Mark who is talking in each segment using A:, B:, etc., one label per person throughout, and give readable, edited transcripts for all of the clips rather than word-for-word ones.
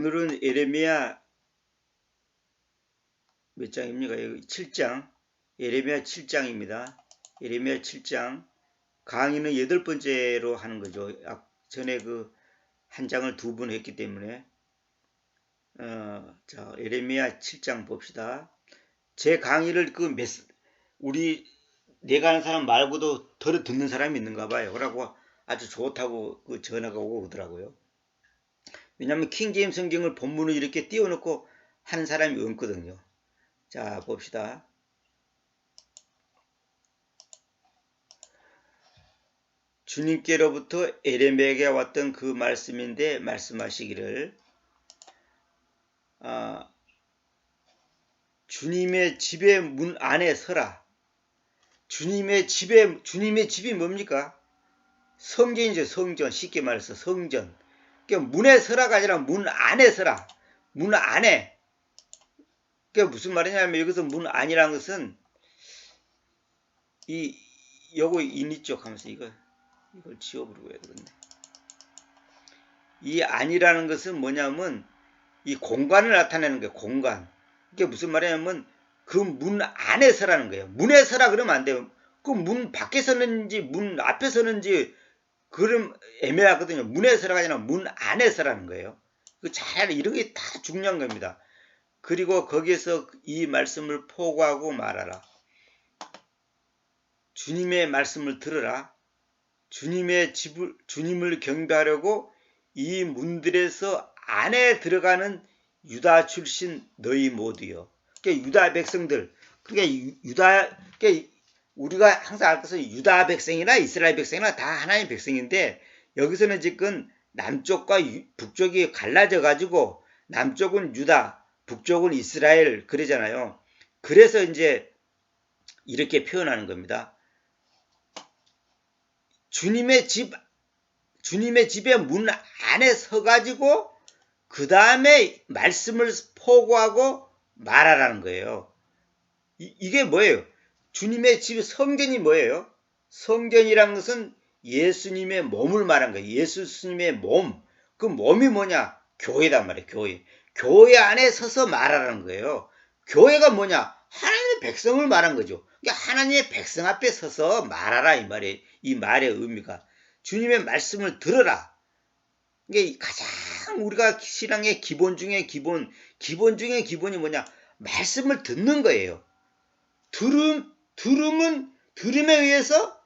A: 오늘은 예레미야 몇 장입니까? 7장. 예레미야 7장입니다. 예레미야 7장. 강의는 8번째로 하는 거죠. 전에 그 한 장을 2번 했기 때문에. 자, 예레미야 7장 봅시다. 제 강의를 내가 하는 사람 말고도 들어 듣는 사람이 있는가 봐요. 그러고 아주 좋다고 그 전화가 오고 오더라고요. 왜냐하면 킹제임스 성경을 본문을 이렇게 띄워놓고 하는 사람이 없거든요. 자, 봅시다. 주님께로부터 예레미야에게 왔던 그 말씀인데 말씀하시기를 주님의 집의 문 안에 서라. 주님의 집이 뭡니까? 성전이죠. 성전. 쉽게 말해서 성전. 그러니까 문에 서라가 아니라 문 안에 서라. 문 안에. 그러니까 무슨 말이냐면 여기서 문 안이라는 것은 요거 인이 쪽 하면서 이걸 지워버리고 해야 되겠네. 이 안이라는 것은 뭐냐면 이 공간을 나타내는 거예요. 공간. 이게 무슨 말이냐면 그 문 안에 서라는 거예요. 문에 서라 그러면 안 돼요. 그 문 밖에 서는지 문 앞에 서는지 그럼 애매하거든요. 문에 서라가 아니라 문 안에 서라는 거예요. 잘 이런 게 다 중요한 겁니다. 그리고 거기에서 이 말씀을 포고하고 말하라. 주님의 말씀을 들으라. 주님을 경배하려고 이 문들에서 안에 들어가는 유다 출신 너희 모두요. 그러니까 유다 백성들. 그러니까 우리가 항상 알 것은 유다 백성이나 이스라엘 백성이나 다 하나님의 백성인데 여기서는 지금 남쪽과 북쪽이 갈라져 가지고 남쪽은 유다, 북쪽은 이스라엘 그러잖아요. 그래서 이제 이렇게 표현하는 겁니다. 주님의 집의 문 안에 서가지고 그 다음에 말씀을 포고하고 말하라는 거예요. 이게 뭐예요? 주님의 집 성전이 뭐예요? 성전이란 것은 예수님의 몸을 말한 거예요. 예수님의 몸. 그 몸이 뭐냐? 교회단 말이에요. 교회. 교회 안에 서서 말하라는 거예요. 교회가 뭐냐? 하나님의 백성을 말한 거죠. 그러니까 하나님의 백성 앞에 서서 말하라 이 말이에요. 이 말의 의미가. 주님의 말씀을 들어라. 이게 가장 우리가 신앙의 기본 중에 기본 중에 기본이 뭐냐? 말씀을 듣는 거예요. 들음은 들음에 의해서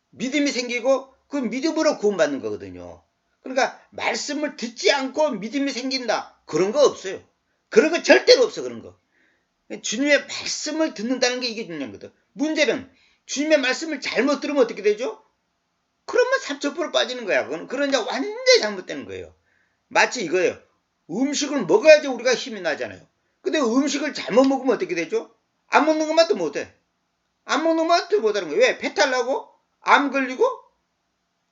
A: 믿음이 생기고 그 믿음으로 구원받는 거거든요. 그러니까 말씀을 듣지 않고 믿음이 생긴다. 그런 거 없어요. 그런 거 절대로 없어. 그런 거. 주님의 말씀을 듣는다는 게 이게 중요한 거다. 문제는 주님의 말씀을 잘못 들으면 어떻게 되죠? 그러면 삼천포로 빠지는 거야. 그건 이제 완전히 잘못되는 거예요. 마치 이거예요. 음식을 먹어야지 우리가 힘이 나잖아요. 근데 음식을 잘못 먹으면 어떻게 되죠? 안 먹는 것만 또 못해. 안 먹는 것만 또 못하는 거예요. 왜? 배탈 나고 암 걸리고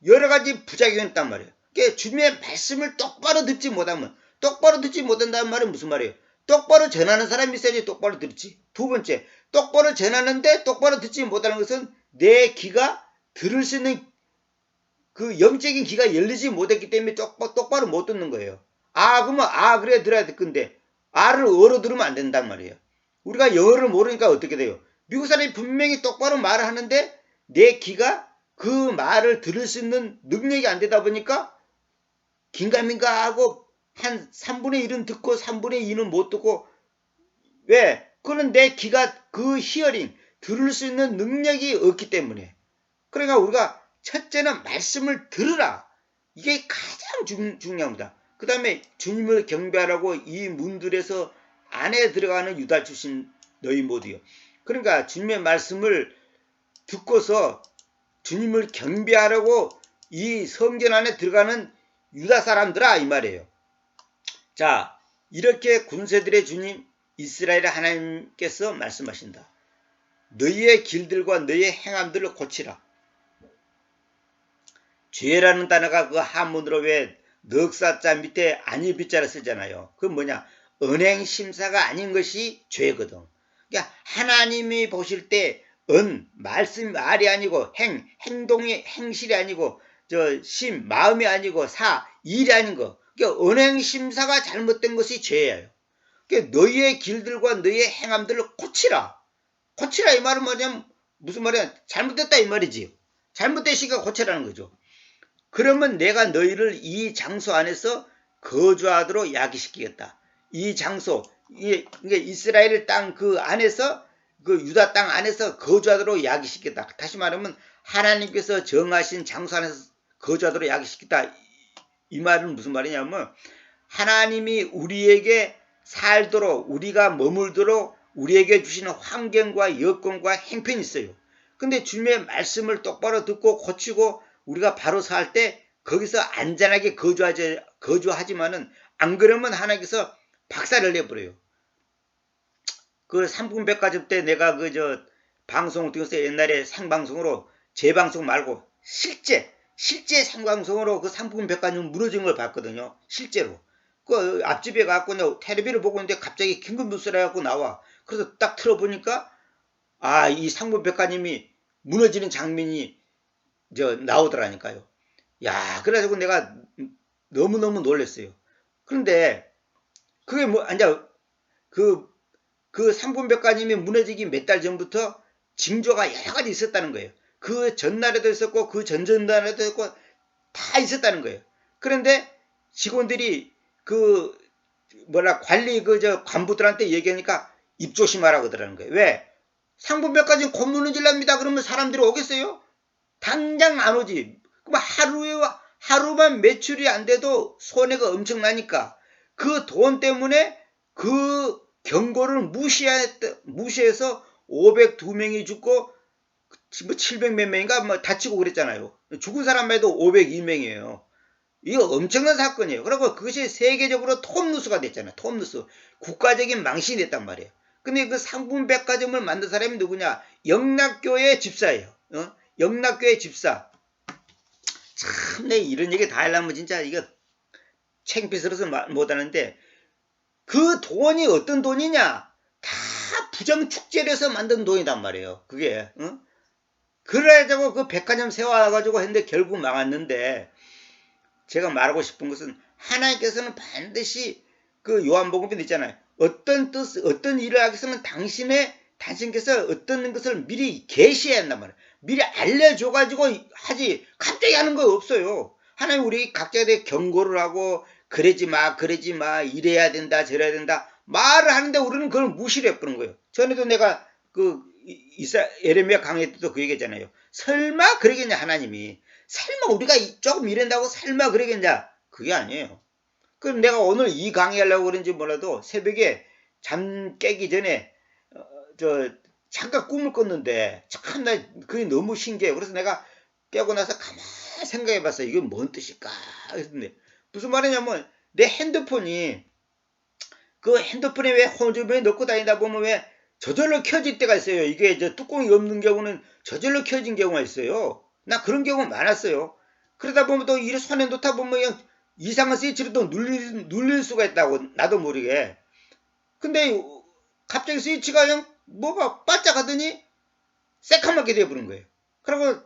A: 여러 가지 부작용이 있단 말이에요. 그러니까 주님의 말씀을 똑바로 듣지 못한다는 말은 무슨 말이에요? 똑바로 전하는 사람이 있어야지 똑바로 듣지. 두 번째, 똑바로 전하는데 똑바로 듣지 못하는 것은 내 귀가 들을 수 있는 그 영적인 귀가 열리지 못했기 때문에 똑바로 못 듣는 거예요. 그러면 그래 들어야 될 건데 를 어로 들으면 안 된단 말이에요. 우리가 영어를 모르니까 어떻게 돼요? 미국 사람이 분명히 똑바로 말을 하는데 내 귀가 그 말을 들을 수 있는 능력이 안 되다 보니까 긴가민가 하고 한 3분의 1은 듣고 3분의 2는 못 듣고 왜? 그거는 내 귀가 그 히어링 들을 수 있는 능력이 없기 때문에. 그러니까 우리가 첫째는 말씀을 들으라. 이게 가장 중요합니다. 그 다음에 주님을 경배하라고 이 문들에서 안에 들어가는 유다 출신 너희 모두요. 그러니까 주님의 말씀을 듣고서 주님을 경배하라고 이 성전 안에 들어가는 유다 사람들아 이 말이에요. 자, 이렇게 군세들의 주님 이스라엘의 하나님께서 말씀하신다. 너희의 길들과 너희의 행함들을 고치라. 죄라는 단어가 그 한문으로 왜 넉사자 밑에 안일비자를 쓰잖아요. 그건 뭐냐? 은행심사가 아닌 것이 죄거든. 그러니까 하나님이 보실 때 말이 아니고 행동이 행실이 아니고 마음이 아니고 일이 아닌 거. 그러니까 언행심사가 잘못된 것이 죄예요. 그러니까 너희의 길들과 너희의 행함들을 고치라. 고치라 이 말은 뭐냐면 무슨 말이야? 잘못됐다 이 말이지. 잘못되시니까 고치라는 거죠. 그러면 내가 너희를 이 장소 안에서 거주하도록 야기시키겠다. 이 장소, 이스라엘 땅 그 안에서, 그 유다 땅 안에서 거주하도록 야기시키겠다. 다시 말하면 하나님께서 정하신 장소 안에서 거주하도록 야기시키겠다. 이 말은 무슨 말이냐면 하나님이 우리에게 살도록, 우리가 머물도록 우리에게 주시는 환경과 여건과 행편이 있어요. 근데 주님의 말씀을 똑바로 듣고 고치고 우리가 바로 살 때 거기서 안전하게 거주하지만은 안 그러면 하나님께서 박살을 내버려요. 그 삼풍백화점 때 내가 방송을 통해서 옛날에 생방송으로 재방송 말고 실제 생방송으로 그 삼풍백화점 무너진 걸 봤거든요. 실제로. 그 앞집에 가고 텔레비를 보고 있는데 갑자기 긴급 뉴스를 해갖고 나와. 그래서 딱 틀어보니까 이 삼풍백화점이 무너지는 장면이 나오더라니까요. 야, 그래가지고 내가 너무너무 놀랐어요. 그런데 그게 그 삼풍백화점이 무너지기 몇 달 전부터 징조가 여러 가지 있었다는 거예요. 그 전날에도 있었고 그 전전날에도 있었고 다 있었다는 거예요. 그런데 직원들이 관리 간부들한테 얘기하니까 입 조심하라 그러더라는 거예요. 왜? 삼풍백화점 곧 무너질랍니다. 그러면 사람들이 오겠어요? 당장 안 오지. 그럼 하루만 매출이 안 돼도 손해가 엄청나니까 그 돈 때문에 그 경고를 무시해서 502명이 죽고 700 몇 명인가 다치고 그랬잖아요. 죽은 사람만 해도 502명이에요. 이거 엄청난 사건이에요. 그리고 그것이 세계적으로 톱뉴스가 됐잖아요. 톱뉴스. 국가적인 망신이 됐단 말이에요. 근데 그 삼풍백화점을 만든 사람이 누구냐? 영락교회 집사예요. 영락교회 집사. 참, 내 이런 얘기 다 하려면 진짜 이거 창피스러워서 못하는데 그 돈이 어떤 돈이냐? 다 부정축제를 해서 만든 돈이단 말이에요. 그게. 그래가지고 그 백화점 세워가지고 했는데 결국 망했는데 제가 말하고 싶은 것은 하나님께서는 반드시 그 요한복음에 있잖아요. 어떤 일을 하기 위해서는 당신께서 어떤 것을 미리 계시해야 한단 말이에요. 미리 알려줘가지고 하지 갑자기 하는 거 없어요. 하나님 우리 각자에 경고를 하고 그러지 마 이래야 된다 저래야 된다 말을 하는데 우리는 그걸 무시를 해버린 거예요. 전에도 내가 예레미야 강의 때도 그 얘기했잖아요. 설마 그러겠냐 하나님이. 설마 우리가 조금 이런다고 설마 그러겠냐. 그게 아니에요. 그럼 내가 오늘 이 강의하려고 그런지 몰라도 새벽에 잠 깨기 전에 잠깐 꿈을 꿨는데 참나 그게 너무 신기해요. 그래서 내가 깨고 나서 가만히 생각해 봤어요. 이게 뭔 뜻일까? 그랬는데 무슨 말이냐면 내 핸드폰에 왜 홈즈에 넣고 다니다 보면 왜 저절로 켜질 때가 있어요. 이게 뚜껑이 없는 경우는 저절로 켜진 경우가 있어요. 나 그런 경우 많았어요. 그러다 보면 또 이 손에 놓다 보면 그냥 이상한 스위치를 또 눌릴 수가 있다고 나도 모르게. 근데 갑자기 스위치가 그냥 뭐가 반짝하더니 새카맣게 돼버린 거예요. 그리고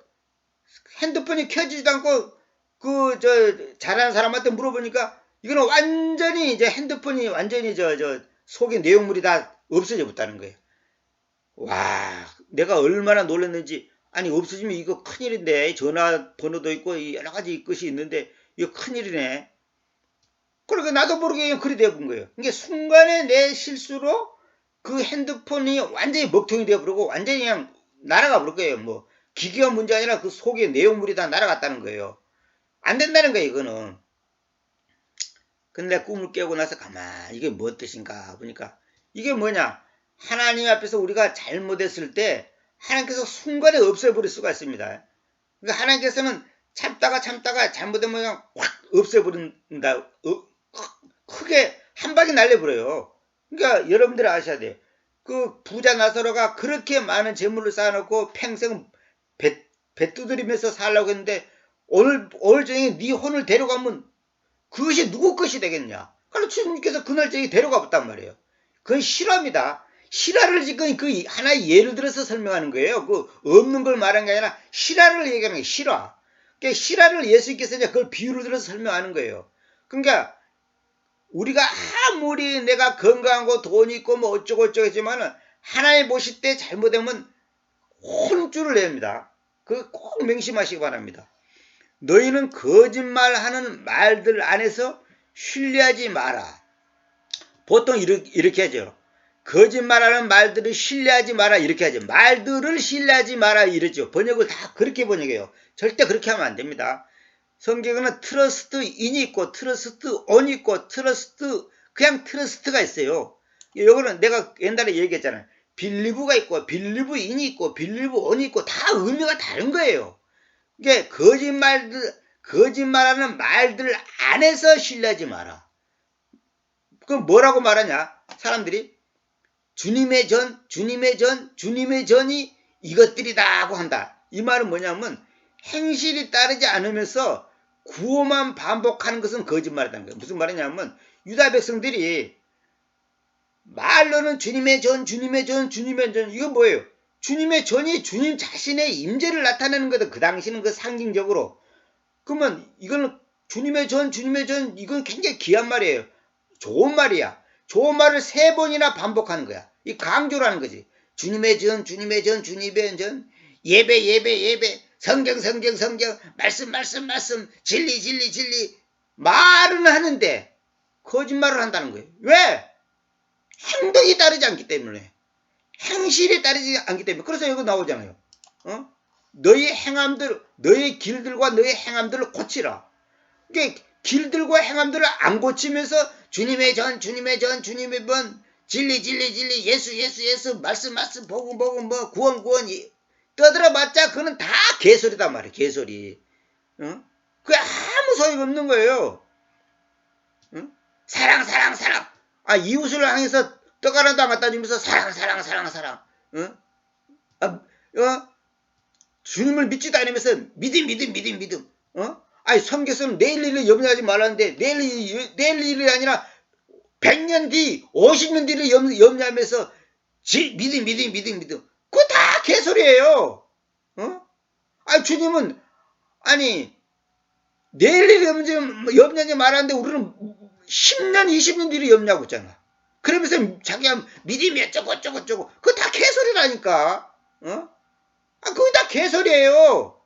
A: 핸드폰이 켜지지도 않고 잘하는 사람한테 물어보니까 이거는 완전히 핸드폰이 완전히 속에 내용물이 다 없어져 버렸다는 거예요. 와, 내가 얼마나 놀랐는지. 아니 없어지면 이거 큰일인데 전화번호도 있고 여러 가지 것이 있는데 이거 큰일이네. 그러니까 나도 모르게 그냥 그리 되어본 거예요. 그러니까 순간에 내 실수로 그 핸드폰이 완전히 먹통이 되어버리고 완전히 그냥 날아가 버릴 거예요. 뭐 기기가 문제 아니라 그 속에 내용물이 다 날아갔다는 거예요. 안 된다는 거예요 이거는. 근데 꿈을 깨고 나서 가만 이게 뭔 뜻인가 보니까 이게 뭐냐, 하나님 앞에서 우리가 잘못했을 때 하나님께서 순간에 없애버릴 수가 있습니다. 그러니까 하나님께서는 참다가 잘못되면 그냥 확 없애버린다. 크게 한 방에 날려버려요. 그러니까 여러분들이 아셔야 돼요. 그 부자 나사로가 그렇게 많은 재물을 쌓아놓고 평생 배 두드리면서 살려고 했는데 오늘 저녁에 네 혼을 데려가면 그것이 누구 것이 되겠냐. 그래서 주님께서 그날 저녁에 데려가 봤단 말이에요. 그건 실화입니다. 실화를 지금 그 하나의 예를 들어서 설명하는 거예요. 그 없는 걸 말한 게 아니라 실화를 얘기하는 거예요. 실화. 그러니까 실화를 예수님께서 이제 그걸 비유를 들어서 설명하는 거예요. 그러니까 우리가 아무리 내가 건강하고 돈 있고 뭐 어쩌고 저쩌고 했지만은 하나님 보실 때 잘못하면 혼쭐을 냅니다. 그 꼭 명심하시기 바랍니다. 너희는 거짓말하는 말들 안에서 신뢰하지 마라. 보통 이렇게 하죠. 거짓말하는 말들을 신뢰하지 마라 이렇게 하죠. 말들을 신뢰하지 마라 이러죠. 번역을 다 그렇게 번역해요. 절대 그렇게 하면 안 됩니다. 성경에는 트러스트 인이 있고 트러스트 on이 있고 트러스트 그냥 트러스트가 있어요. 이거는 내가 옛날에 얘기했잖아요. 빌리브가 있고 빌리브 인이 있고 빌리브 on이 있고 다 의미가 다른 거예요. 이게 거짓말하는 말들 안에서 신뢰하지 마라. 그럼 뭐라고 말하냐? 사람들이 주님의 전이 이것들이다 하고 한다. 이 말은 뭐냐면 행실이 따르지 않으면서 구호만 반복하는 것은 거짓말이라는 거예요. 무슨 말이냐면 유다 백성들이 말로는 주님의 전 이건 뭐예요? 주님의 전이 주님 자신의 임재를 나타내는 거다. 그 당시는 그 상징적으로. 그러면 이거는 주님의 전 이건 굉장히 귀한 말이에요. 좋은 말이야. 좋은 말을 3번이나 반복하는 거야. 이 강조라는 거지. 주님의 전 예배 성경 말씀 진리 말은 하는데 거짓말을 한다는 거예요. 왜? 행동이 따르지 않기 때문에. 행실이 따르지 않기 때문에. 그래서 여기 나오잖아요. 너희 길들과 너희 행함들을 고치라. 그러니까 길들과 행함들을 안 고치면서 주님의 전 진리 예수 말씀 복음 뭐 구원 떠들어봤자 그거는 다 개소리단 말이에요. 개소리. 그게 아무 소용이 없는 거예요. 사랑. 이웃을 향해서 떡 하나도 안 갖다 주면서 사랑. 주님을 믿지도 않으면서 믿음. 성경에서는 내일 일을 염려하지 말라는데 내일 일이 아니라 100년 뒤, 50년 뒤를 염려하면서 믿음. 그거 다 개소리예요. 주님은 내일 일을 염려하지 말라는데 우리는 10년, 20년 뒤를 염려하고 있잖아. 그러면서 자기가 믿음이 어쩌고 그거 다 개소리라니까. 그거 다 개소리예요.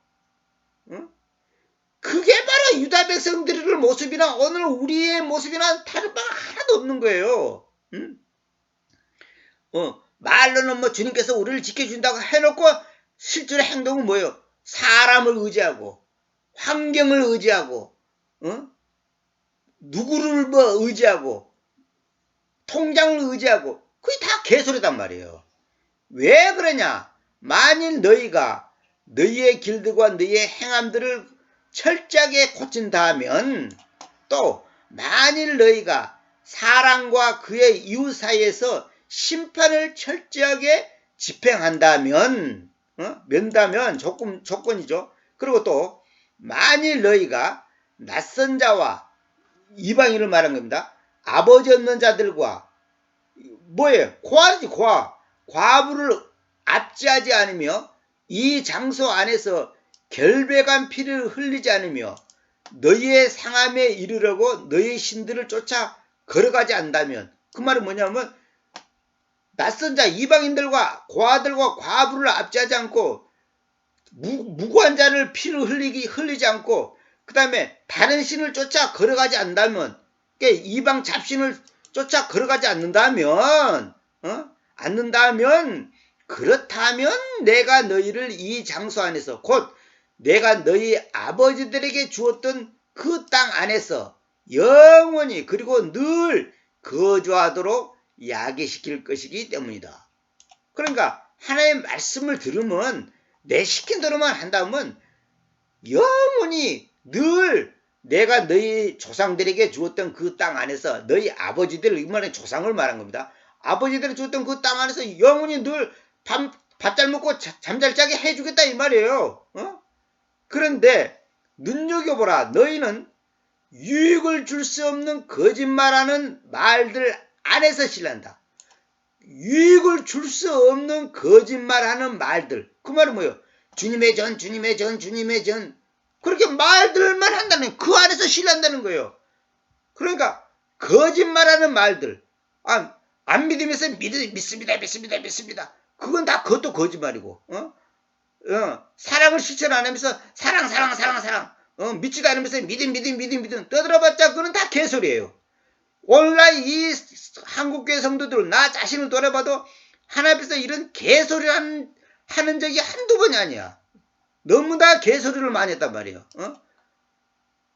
A: 그게 바로 유다 백성들의 모습이나 오늘 우리의 모습이나 다른 바가 하나도 없는 거예요. 말로는 뭐 주님께서 우리를 지켜준다고 해놓고 실제로 행동은 뭐예요? 사람을 의지하고 환경을 의지하고 누구를 뭐 의지하고 통장을 의지하고 그게 다 개소리단 말이에요. 왜 그러냐? 만일 너희가 너희의 길들과 너희의 행함들을 철저하게 고친다면 또 만일 너희가 사랑과 그의 이웃 사이에서 심판을 철저하게 집행한다면 면다면 조건이죠. 그리고 또 만일 너희가 낯선 자와 이방인을 말한 겁니다. 아버지 없는 자들과 뭐예요? 고아지 과부를 압제하지 않으며 이 장소 안에서 결백한 피를 흘리지 않으며 너희의 상함에 이르려고 너희의 신들을 쫓아 걸어가지 않는다면 그 말은 뭐냐면 낯선 자 이방인들과 고아들과 과부를 압제하지 않고 무고한 자를 피를 흘리지 않고 그 다음에 다른 신을 쫓아 걸어가지 않는다면 이방 잡신을 쫓아 걸어가지 않는다면 그렇다면 내가 너희를 이 장소 안에서 곧 내가 너희 아버지들에게 주었던 그 땅 안에서 영원히 그리고 늘 거주하도록 야기시킬 것이기 때문이다. 그러니까 하나님의 말씀을 들으면 내 시킨 대로만 한다면 영원히 늘 내가 너희 조상들에게 주었던 그 땅 안에서 너희 아버지들 이 말은 조상을 말한 겁니다. 아버지들이 주었던 그 땅 안에서 영원히 늘 밥잘 먹고 잠잘 자게 해주겠다 이 말이에요. 그런데 눈여겨보라. 너희는 유익을 줄 수 없는 거짓말하는 말들 안에서 신뢰한다. 유익을 줄 수 없는 거짓말하는 말들. 그 말은 뭐예요? 주님의 전 그렇게 말들만 한다는 그 안에서 신뢰한다는 거예요. 그러니까 거짓말하는 말들. 안 믿으면서 믿습니다. 그건 다 그것도 거짓말이고. 사랑을 실천 안 하면서 사랑. 믿지도 않으면서 믿음. 떠들어봤자 그건 다 개소리예요. 오늘날 이 한국교회 성도들, 나 자신을 돌아봐도 하나님 앞에서 이런 개소리를 하는 적이 한두 번이 아니야. 너무나 개소리를 많이 했단 말이에요.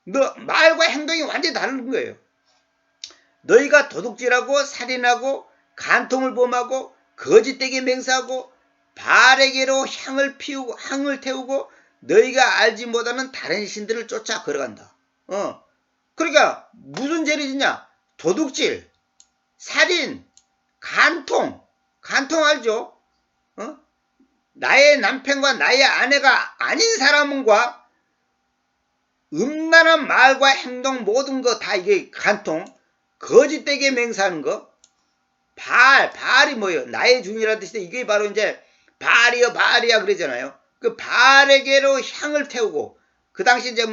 A: 너 말과 행동이 완전히 다른 거예요. 너희가 도둑질하고 살인하고 간통을 범하고 거짓되게 맹세하고 바알에게로 향을 태우고 너희가 알지 못하는 다른 신들을 쫓아 걸어간다. 그러니까 무슨 죄를 짓냐? 도둑질, 살인, 간통 알죠? 나의 남편과 나의 아내가 아닌 사람과 음란한 말과 행동 모든 거 다 이게 간통, 거짓되게 맹세하는 거, 바알이 뭐예요? 나의 주인이라는 뜻인데 이게 바로 이제 바알이야 그러잖아요. 그 바알에게로 향을 태우고 그 당시 이제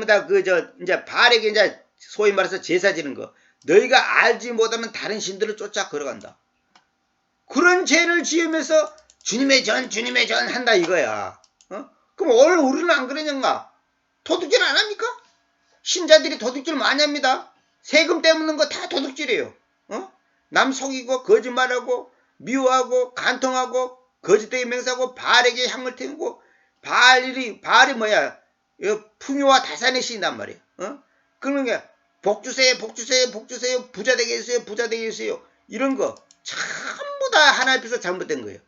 A: 이제 바알에게 이제 소위 말해서 제사 지는 거. 너희가 알지 못하는 다른 신들을 쫓아 걸어간다. 그런 죄를 지으면서 주님의 전 한다 이거야. 그럼 오늘 우리는 안 그러는가? 도둑질 안 합니까? 신자들이 도둑질 많이 합니다. 세금 떼묻는 거 다 도둑질이에요. 남 속이고 거짓말하고 미워하고 간통하고 거짓되게 맹세하고 바알에게 향을 태우고 바알이 뭐야? 풍요와 다산의 신이란 말이에요. 그러니까 복 주세요. 부자 되게 해주세요. 이런 거 전부 다 하나님 앞에서 잘못된 거예요.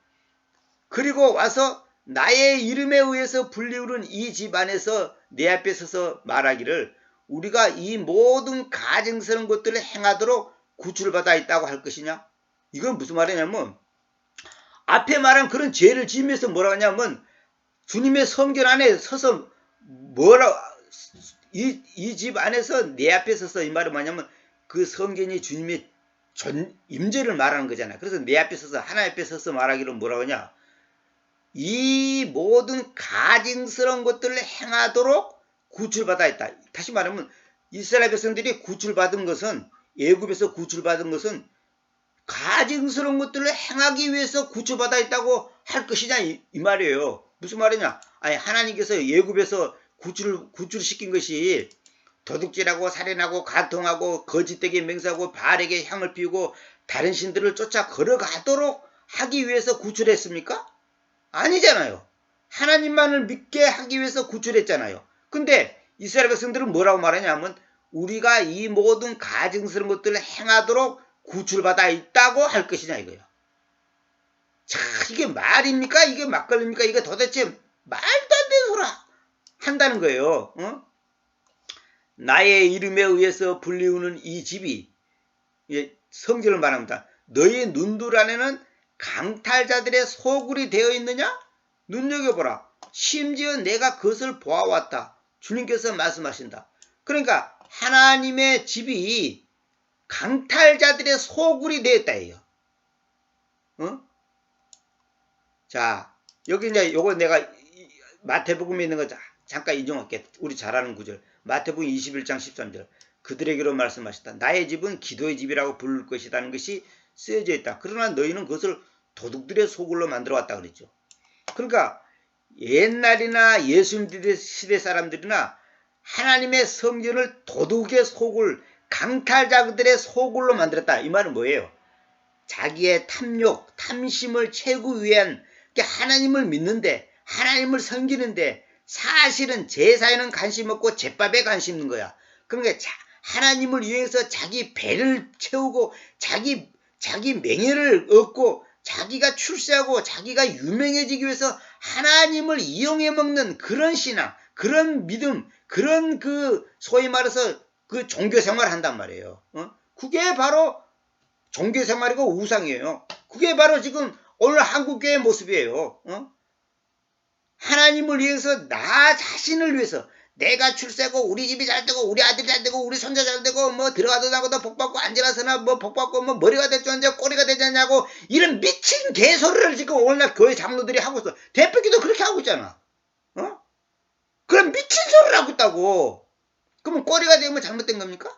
A: 그리고 와서 나의 이름에 의해서 불리우는 이 집안에서 내 앞에 서서 말하기를 우리가 이 모든 가증스러운 것들을 행하도록 구출받아 있다고 할 것이냐? 이건 무슨 말이냐면 앞에 말한 그런 죄를 지으면서 뭐라고 하냐면 주님의 성전 안에 서서 이 집 안에서 내 앞에 서서 이 말은 뭐냐면 그 성전이 주님의 임재를 말하는 거잖아요. 그래서 내 앞에 서서 하나님 앞에 서서 말하기를 뭐라고 하냐? 이 모든 가증스러운 것들을 행하도록 구출받아 있다. 다시 말하면 이스라엘 백성들이 구출받은 것은 애굽에서 구출받은 것은 가증스러운 것들을 행하기 위해서 구출받아 있다고 할 것이냐 이 말이에요. 무슨 말이냐? 아니 하나님께서 애굽에서 구출시킨 것이 도둑질하고 살인하고 간통하고 거짓되게 맹세하고 바알에게 향을 피우고 다른 신들을 쫓아 걸어가도록 하기 위해서 구출했습니까? 아니잖아요. 하나님만을 믿게 하기 위해서 구출했잖아요. 근데 이스라엘 백성들은 뭐라고 말하냐면 우리가 이 모든 가증스러운 것들을 행하도록 구출받아 있다고 할 것이냐 이거예요. 자, 이게 말입니까? 이게 막걸리입니까? 이게 도대체 말도 안 되는 소리 한다는 거예요. 나의 이름에 의해서 불리우는 이 집이 성전을 말합니다. 너희 눈들 안에는 강탈자들의 소굴이 되어 있느냐? 눈여겨보라. 심지어 내가 그것을 보아왔다. 주님께서 말씀하신다. 그러니까 하나님의 집이 강탈자들의 소굴이 되었다 해요. 자, 여기 이제 요거 내가 마태복음에 있는 거 잠깐 인용할게. 우리 잘 아는 구절. 마태복음 21장 13절. 그들에게로 말씀하셨다. 나의 집은 기도의 집이라고 부를 것이라는 것이 쓰여져 있다. 그러나 너희는 그것을 도둑들의 소굴로 만들어 왔다 그랬죠. 그러니까 옛날이나 예수님 시대 사람들이나 하나님의 성전을 도둑의 소굴, 강탈자들의 소굴로 만들었다. 이 말은 뭐예요? 자기의 탐욕, 탐심을 채우기 위한 하나님을 믿는데 하나님을 섬기는데 사실은 제사에는 관심 없고 제밥에 관심 있는 거야. 그러니까 하나님을 위해서 자기 배를 채우고 자기 명예를 얻고 자기가 출세하고 자기가 유명해지기 위해서 하나님을 이용해 먹는 그런 신앙, 그런 믿음, 그런 소위 말해서 종교 생활을 한단 말이에요. 그게 바로 종교 생활이고 우상이에요. 그게 바로 지금 오늘 한국교회의 모습이에요. 하나님을 위해서 나 자신을 위해서 내가 출세하고 우리 집이 잘 되고 우리 아들이 잘 되고 우리 손자 잘 되고 뭐 들어가도 나고도 복받고 앉으라서나 뭐 복받고 뭐 머리가 될줄 아냐 꼬리가 되지 않냐고 이런 미친 개소리를 지금 오늘날 교회 장로들이 하고 있어. 대표기도 그렇게 하고 있잖아. 그럼 미친 소리를 하고 있다고. 그러면 꼬리가 되면 잘못된 겁니까?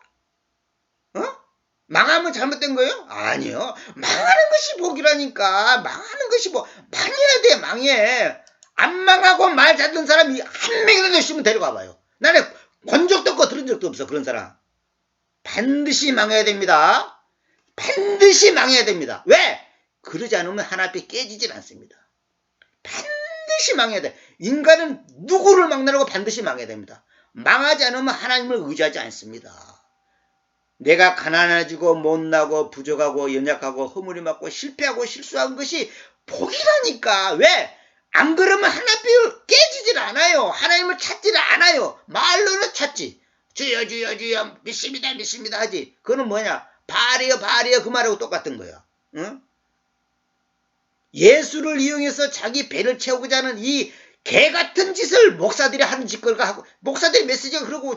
A: 망하면 잘못된 거예요? 아니요. 망하는 것이 복이라니까. 망하는 것이 뭐 망해야 돼. 망해. 안 망하고 말 잡는 사람이 한 명이라도 있으면 데려가 봐요. 나는 본 적도 없고 들은 적도 없어. 그런 사람. 반드시 망해야 됩니다. 반드시 망해야 됩니다. 왜? 그러지 않으면 하나 앞에 깨지질 않습니다. 반드시 망해야 돼. 인간은 누구를 막느라고 반드시 망해야 됩니다. 망하지 않으면 하나님을 의지하지 않습니다. 내가 가난해지고 못나고 부족하고 연약하고 허물이 맞고 실패하고 실수한 것이 복이라니까. 왜? 안 그러면 하나님을 깨지질 않아요. 하나님을 찾지를 않아요. 말로는 찾지. 주여 주여 주여 믿습니다 믿습니다 하지. 그거는 뭐냐? 바알이여 바알이여 그 말하고 똑같은 거야. 응? 예수를 이용해서 자기 배를 채우고자 하는 이 개같은 짓을 목사들이 하는 짓거리가 하고, 목사들이 메시지가 그러고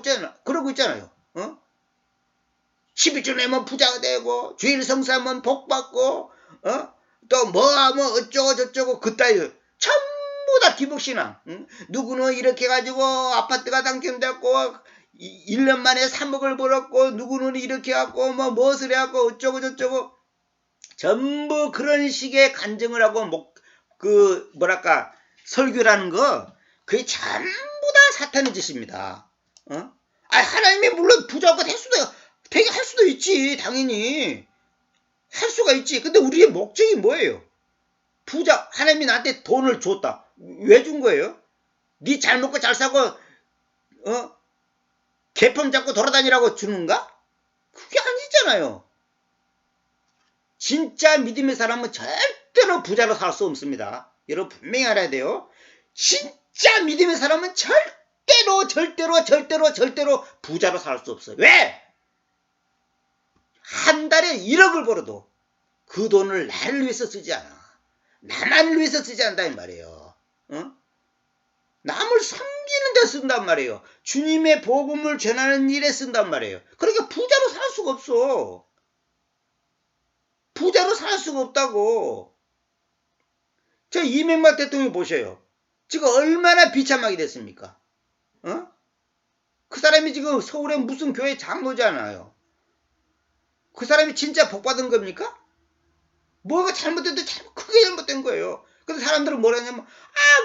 A: 있잖아요. 어? 11조 내면 부자가 되고, 주일 성사하면 복 받고, 또 뭐하면 어쩌고 저쩌고 그따위 전부 다 기복신앙. 응? 누구는 이렇게 가지고 아파트가 당첨됐고 1년 만에 3억을 벌었고, 누구는 이렇게 갖고 뭐 무엇을 해갖고 어쩌고 저쩌고 전부 그런 식의 간증을 하고 뭐랄까 설교라는 거 그게 전부 다 사탄의 짓입니다. 하나님이 물론 부자가 되게 할 수도 있지. 당연히 할 수가 있지. 근데 우리의 목적이 뭐예요? 하나님이 나한테 돈을 줬다. 왜 준 거예요? 네 잘 먹고 잘 사고 개품 잡고 돌아다니라고 주는가? 그게 아니잖아요. 진짜 믿음의 사람은 절대로 부자로 살 수 없습니다. 여러분 분명히 알아야 돼요. 진짜 믿음의 사람은 절대로 부자로 살 수 없어요. 왜? 한 달에 1억을 벌어도 그 돈을 나를 위해서 쓰지 않아. 나만을 위해서 쓰지 않는단 말이에요. 남을 섬기는 데 쓴단 말이에요. 주님의 복음을 전하는 일에 쓴단 말이에요. 그러니까 부자로 살 수가 없어. 부자로 살 수가 없다고. 저 이명박 대통령 보셔요. 지금 얼마나 비참하게 됐습니까? 그 사람이 지금 서울에 무슨 교회 장로잖아요. 그 사람이 진짜 복 받은 겁니까? 뭐가 잘못돼도 크게 잘못된 거예요. 근데 사람들은 뭐라 하냐면,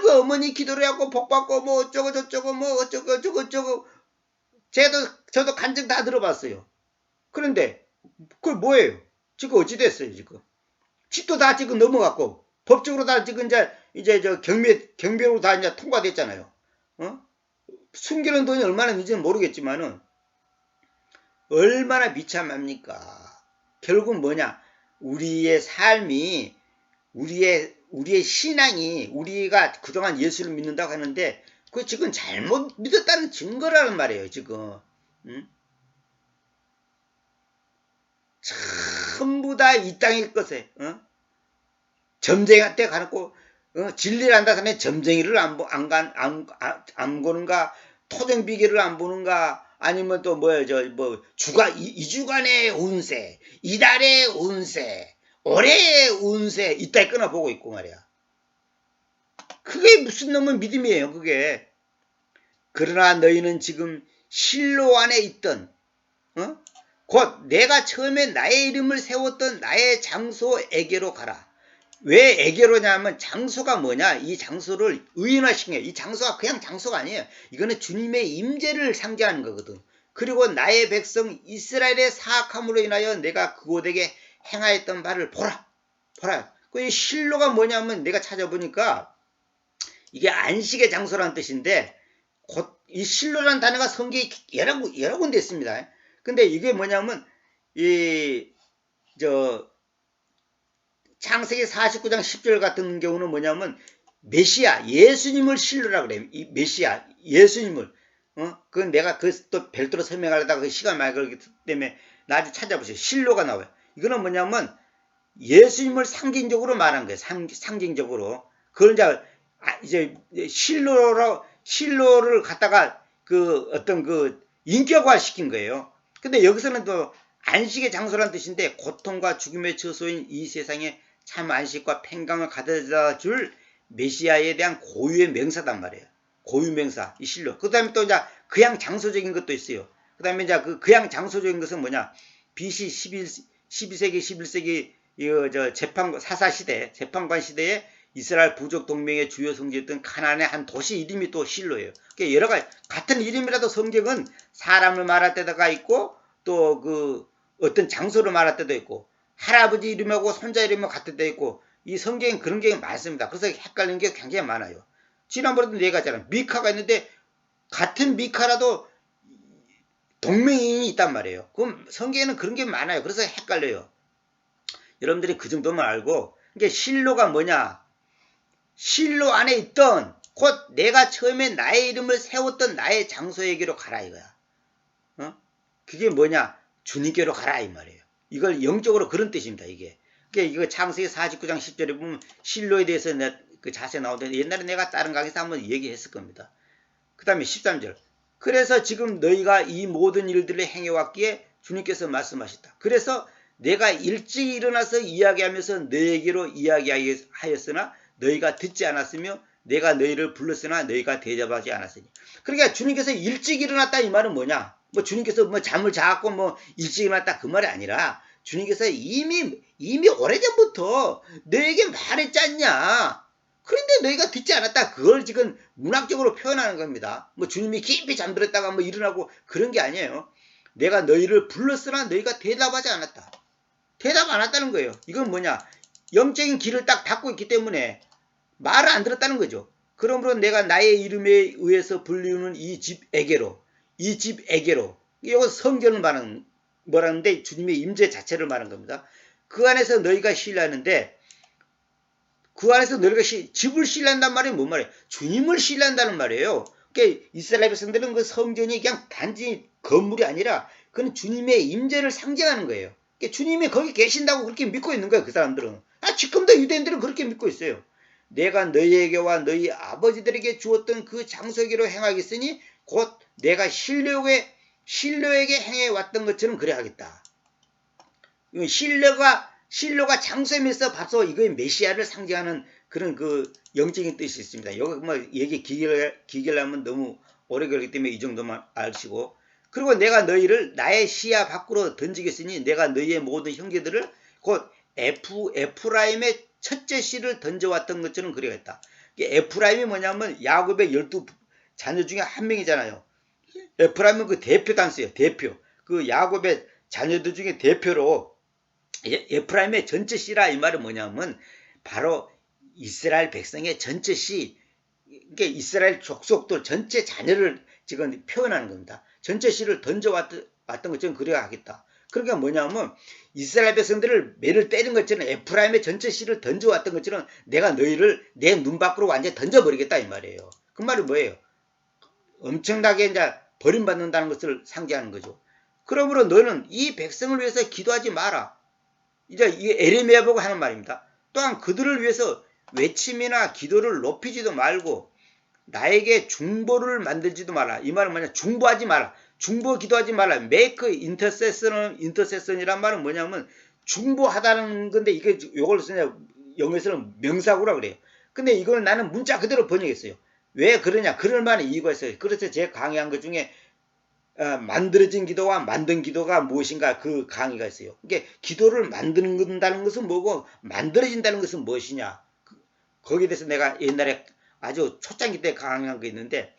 A: 그 어머니 기도를 하고 복 받고 뭐 어쩌고 저쩌고 뭐 어쩌고 저쩌고. 저도 간증 다 들어봤어요. 그런데 그걸 뭐예요? 지금 어찌 됐어요, 지금? 집도 다 지금 넘어갔고, 법적으로 다 지금 이제 저 경비로 다 이제 통과됐잖아요. 숨기는 돈이 얼마나 있는지는 모르겠지만은, 얼마나 비참합니까? 결국은 뭐냐? 우리의 삶이, 우리의 신앙이, 우리가 그동안 예수를 믿는다고 하는데, 그거 지금 잘못 믿었다는 증거라는 말이에요, 지금. 전부 다 이 땅의 것에, 점쟁이한테 가놓고, 진리를 한다 하면 점쟁이를 안 보는가, 토정비계를 안 보는가, 아니면 또 이주간의 운세, 이달의 운세, 올해의 운세, 이따위 끊어보고 있고 말이야. 그게 무슨 놈의 믿음이에요, 그게. 그러나 너희는 지금 실로 안에 있던, 곧 내가 처음에 나의 이름을 세웠던 나의 장소에게로 가라. 왜 에게로냐면 장소가 뭐냐? 이 장소를 의인화시켜요. 이 장소가 그냥 장소가 아니에요. 이거는 주님의 임재를 상징하는 거거든. 그리고 나의 백성 이스라엘의 사악함으로 인하여 내가 그곳에게 행하였던 바를 보라. 그 실로가 뭐냐면 내가 찾아보니까 이게 안식의 장소라는 뜻인데 곧 이 실로라는 단어가 성경에 여러 군데 있습니다. 근데 이게 뭐냐면 창세기 49장 10절 같은 경우는 뭐냐면 메시아 예수님을 실로라고 그래요. 이 메시아 예수님을 그건 내가 또 별도로 설명하려다가 그 시간 많이 걸기 때문에 나중에 찾아보세요. 실로가 나와요. 이거는 뭐냐면 예수님을 상징적으로 말한 거예요. 상징적으로. 그걸 이제 실로를 갖다가 인격화 시킨 거예요. 근데 여기서는 또 안식의 장소란 뜻인데 고통과 죽음의 처소인 이 세상에 참 안식과 평강을 가져다 줄 메시아에 대한 고유의 명사단 말이에요. 고유 명사, 이 실로. 그 다음에 또 이제 그냥 장소적인 것도 있어요. 그 다음에 이제 그냥 장소적인 것은 뭐냐? BC 12세기 11세기 사사 시대, 재판관 시대에 이스라엘 부족 동맹의 주요 성지였던 가나안의 한 도시 이름이 또 실로예요. 그러니까 여러 가지 같은 이름이라도 성경은 사람을 말할 때가 있고 또 그 어떤 장소를 말할 때도 있고 할아버지 이름하고 손자 이름하고 같을 때도 있고 이 성경엔 그런 게 많습니다. 그래서 헷갈리는 게 굉장히 많아요. 지난번에도 얘기했잖아요. 미카가 있는데 같은 미카라도 동명이인이 있단 말이에요. 그럼 성경에는 그런 게 많아요. 그래서 헷갈려요. 여러분들이 그 정도만 알고 이게 실로가 뭐냐? 실로 안에 있던 곧 내가 처음에 나의 이름을 세웠던 나의 장소에게로 가라 이거야. 그게 뭐냐? 주님께로 가라 이 말이에요. 이걸 영적으로 그런 뜻입니다. 이게. 그러니까 이거 창세기 49장 10절에 보면 실로에 대해서 그 자세 나오는데 옛날에 내가 다른 강의에서 한번 얘기했을 겁니다. 그 다음에 13절. 그래서 지금 너희가 이 모든 일들을 행해왔기에 주님께서 말씀하셨다. 그래서 내가 일찍 일어나서 이야기하면서 너희에게로 이야기하였으나 너희가 듣지 않았으며 내가 너희를 불렀으나 너희가 대접하지 않았으니. 그러니까 주님께서 일찍 일어났다 이 말은 뭐냐? 뭐 주님께서 뭐 잠을 자고 뭐 일찍 일어났다 그 말이 아니라 주님께서 이미 오래전부터 너에게 말했지 않냐? 그런데 너희가 듣지 않았다. 그걸 지금 문학적으로 표현하는 겁니다. 뭐 주님이 깊이 잠들었다가 뭐 일어나고 그런 게 아니에요. 내가 너희를 불렀으나 너희가 대답하지 않았다. 대답 안 했다는 거예요. 이건 뭐냐? 영적인 길을 딱 닫고 있기 때문에 말을 안 들었다는 거죠. 그러므로 내가 나의 이름에 의해서 불리우는 이 집에게로 이거 성전을 뭐라는데 주님의 임재 자체를 말하는 겁니다. 그 안에서 너희가 신뢰하는데 그 안에서 너희가 집을 신뢰한단 말이 뭔 말이에요? 주님을 신뢰한다는 말이에요. 그러니까 이스라엘 백성들은 그 성전이 그냥 단지 건물이 아니라 그건 주님의 임재를 상징하는 거예요. 그러니까 주님이 거기 계신다고 그렇게 믿고 있는 거예요. 그 사람들은. 지금도 유대인들은 그렇게 믿고 있어요. 내가 너희에게와 너희 아버지들에게 주었던 그 장소에게로 행하겠으니 곧 내가 실로에게 행해왔던 것처럼 그래 하겠다. 실로가 장소이면서 봐서 이거의 메시아를 상징하는 그런 그 영적인 뜻이 있습니다. 여기 뭐 얘기 기계를 하면 너무 오래 걸리기 때문에 이 정도만 아시고, 그리고 내가 너희를 나의 시야 밖으로 던지겠으니 내가 너희의 모든 형제들을 곧 에프라임의 첫째 씨를 던져왔던 것처럼 그려야겠다. 에프라임이 뭐냐면 야곱의 12 자녀 중에 한 명이잖아요. 에프라임은 그 대표 단수예요. 대표. 그 야곱의 자녀들 중에 대표로 에프라임의 전체 씨라 이 말은 뭐냐면 바로 이스라엘 백성의 전체 씨, 그러니까 이스라엘 족속들 전체 자녀를 지금 표현하는 겁니다. 전체 씨를 던져왔던 것처럼 그려야 하겠다. 그러니까 뭐냐면 이스라엘 백성들을 매를 때린 것처럼 에프라임의 전체 씨를 던져왔던 것처럼 내가 너희를 내 눈 밖으로 완전히 던져버리겠다 이 말이에요. 그 말이 뭐예요? 엄청나게 이제 버림받는다는 것을 상징하는 거죠. 그러므로 너는 이 백성을 위해서 기도하지 마라. 이제 이게 에레미야 보고 하는 말입니다. 또한 그들을 위해서 외침이나 기도를 높이지도 말고 나에게 중보를 만들지도 마라. 이 말은 뭐냐? 중보하지 마라. 중보 기도하지 마라. make intercession이란 말은 뭐냐면 중보하다는 건데 이게 요걸 영어에서는 명사구라 그래요. 근데 이걸 나는 문자 그대로 번역했어요. 왜 그러냐? 그럴 만한 이유가 있어요. 그래서 제가 강의한 것 중에 만들어진 기도와 만든 기도가 무엇인가 그 강의가 있어요. 그러니까 기도를 만든다는 것은 뭐고 만들어진다는 것은 무엇이냐. 거기에 대해서 내가 옛날에 아주 초창기 때 강의한 거 있는데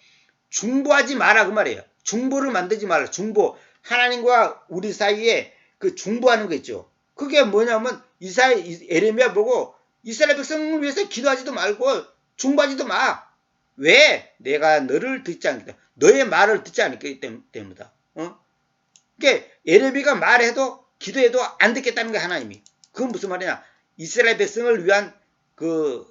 A: 중보하지 마라 그 말이에요. 중보를 만들지 마라. 중보. 하나님과 우리 사이에 그 중보하는 거 있죠. 그게 뭐냐면 에레미야 보고 이스라엘 백성을 위해서 기도하지도 말고 중보하지도 마. 왜? 내가 너를 듣지 않기 때문에. 너의 말을 듣지 않기 때문이다. 그러니까 에레미야가 말해도 기도해도 안 듣겠다는 거야 하나님이. 그건 무슨 말이냐? 이스라엘 백성을 위한 그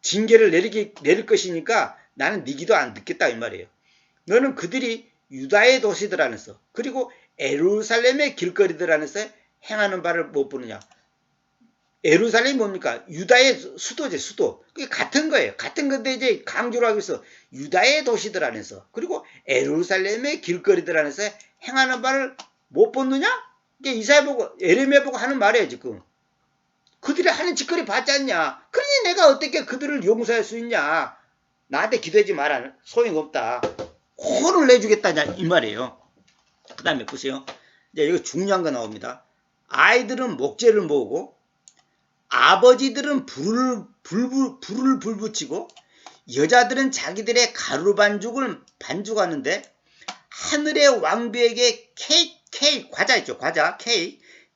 A: 징계를 내릴 것이니까 나는 네 기도 안 듣겠다 이 말이에요. 너는 그들이 유다의 도시들 안에서 그리고 예루살렘의 길거리들 안에서 행하는 바를 못 보느냐. 예루살렘이 뭡니까? 유다의 수도지 수도. 그게 같은 거예요. 같은 건데 이제 강조를 하기 위해서 유다의 도시들 안에서 그리고 예루살렘의 길거리들 안에서 행하는 바를 못 보느냐? 이게 이사야 보고 에레미야 보고 하는 말이에요 지금. 그들이 하는 짓거리 봤지 않냐? 그러니 내가 어떻게 그들을 용서할 수 있냐? 나한테 기도하지 마라. 소용없다. 혼을 내주겠다 이 말이에요. 그 다음에 보세요. 이제 이거 중요한 거 나옵니다. 아이들은 목재를 모으고 아버지들은 불을 불붙이고 여자들은 자기들의 가루 반죽하는데 하늘의 왕비에게 케이크 과자 있죠. 과자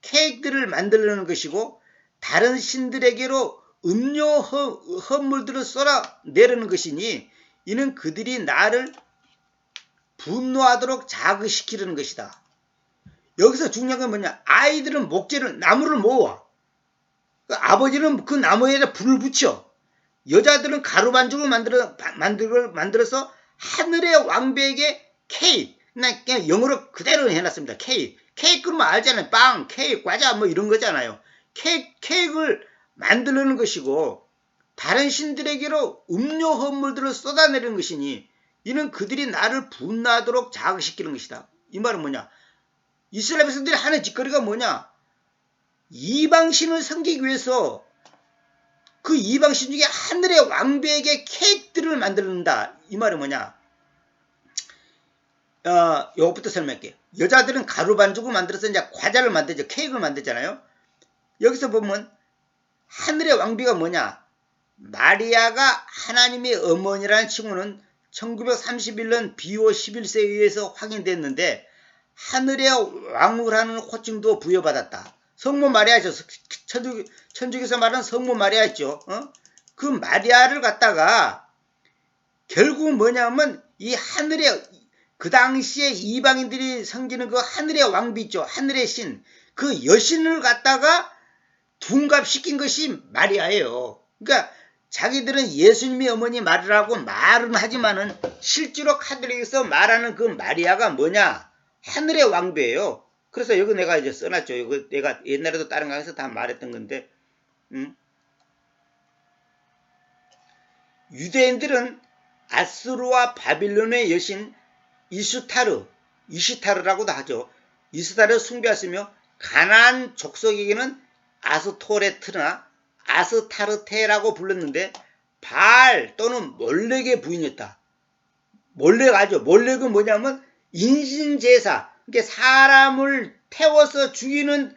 A: 케이크들을 만들려는 것이고 다른 신들에게로 음료 헌물들을 쏟아내려는 것이니 이는 그들이 나를 분노하도록 자극시키려는 것이다. 여기서 중요한 건 뭐냐? 아이들은 나무를 모아. 아버지는 그 나무에다 불을 붙여. 여자들은 가루 반죽을 만들어서 하늘의 왕비에게 케이크. 그냥 영어로 그대로 해놨습니다. 케이크는 알잖아요. 빵, 케이크, 과자 뭐 이런 거잖아요. 케이크를 만들려는 것이고 다른 신들에게로 음료 헌물들을 쏟아내는 것이니 이는 그들이 나를 분노하도록 자극시키는 것이다. 이 말은 뭐냐? 이스라엘 백성들이 하는 짓거리가 뭐냐? 이방신을 섬기기 위해서 그 이방신 중에 하늘의 왕비에게 케이크들을 만든다. 이 말은 뭐냐? 요것부터 설명할게요. 여자들은 가루 반죽을 만들어서 이제 과자를 만들죠. 케이크를 만들잖아요. 여기서 보면 하늘의 왕비가 뭐냐? 마리아가 하나님의 어머니라는 칭호는 1931년 비오 11세에 의해서 확인됐는데 하늘의 왕후라는 호칭도 부여받았다. 성모 마리아죠. 천주교에서 말하는 성모 마리아 있죠. 그 마리아를 갖다가 결국은 뭐냐면 이 하늘의 그 당시에 이방인들이 섬기는 그 하늘의 왕비 있죠. 하늘의 신. 그 여신을 갖다가 둔갑시킨 것이 마리아예요. 그러니까 자기들은 예수님의 어머니 마리아라고 말은 하지만은 실제로 카톨릭에서 말하는 그 마리아가 뭐냐? 하늘의 왕비예요. 그래서 여기 내가 이제 써놨죠. 이거 내가 옛날에도 다른 강에서 다 말했던 건데, 유대인들은 아수르와 바빌론의 여신 이슈타르라고도 하죠. 이슈타르를 숭배하시며 가나안 족속에게는 아스토레트나 아스타르테라고 불렀는데 바알 또는 몰렉의 부인이었다. 몰렉 알죠? 몰렉은 뭐냐면 인신제사, 그러니까 사람을 태워서 죽이는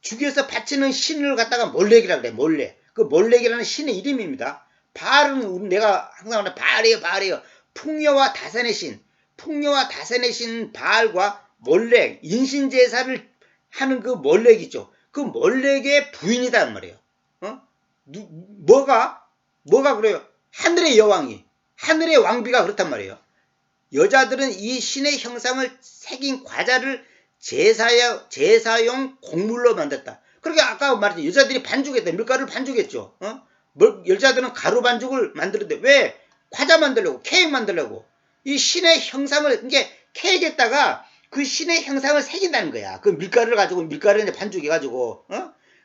A: 죽여서 바치는 신을 갖다가 몰렉이라고 그래. 몰렉. 그 몰렉이라는 신의 이름입니다. 바알은 내가 항상 말해 바알이에요. 풍요와 다산의 신 바알과 몰렉, 인신제사를 하는 그 몰렉이죠. 그 몰렉의 부인이란 말이에요. 뭐가 그래요? 하늘의 여왕이, 하늘의 왕비가 그렇단 말이에요. 여자들은 이 신의 형상을 새긴 과자를 제사용 곡물로 만들었다. 그러니까 아까 말했죠. 여자들이 반죽했다. 밀가루를 반죽했죠. 여자들은 가루 반죽을 만들었는데 왜? 과자 만들려고, 케이크 만들려고. 이 신의 형상을, 그러니까 케이크에다가 그 신의 형상을 새긴다는 거야. 그 밀가루를 이제 반죽해가지고,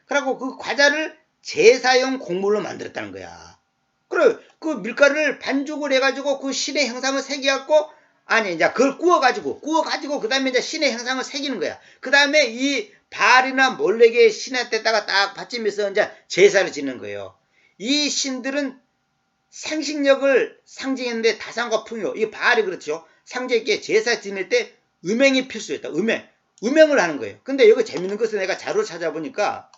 A: 그래갖고 그 과자를 제사용 곡물로 만들었다는 거야. 그래, 그 밀가루를 반죽을 해가지고 그 신의 형상을 새겨갖고, 이제 그걸 구워가지고, 그 다음에 이제 신의 형상을 새기는 거야. 그 다음에 이 바알이나 몰렉의 신한테다가 딱 받치면서 이제 제사를 지는 거예요. 이 신들은 생식력을 상징했는데 다산과 풍요, 이 바알이 그렇죠. 상징있게 제사 지낼 때 음행이 필수였다. 음행을 하는 거예요. 근데 여기 재밌는 것은 내가 자료를 찾아보니까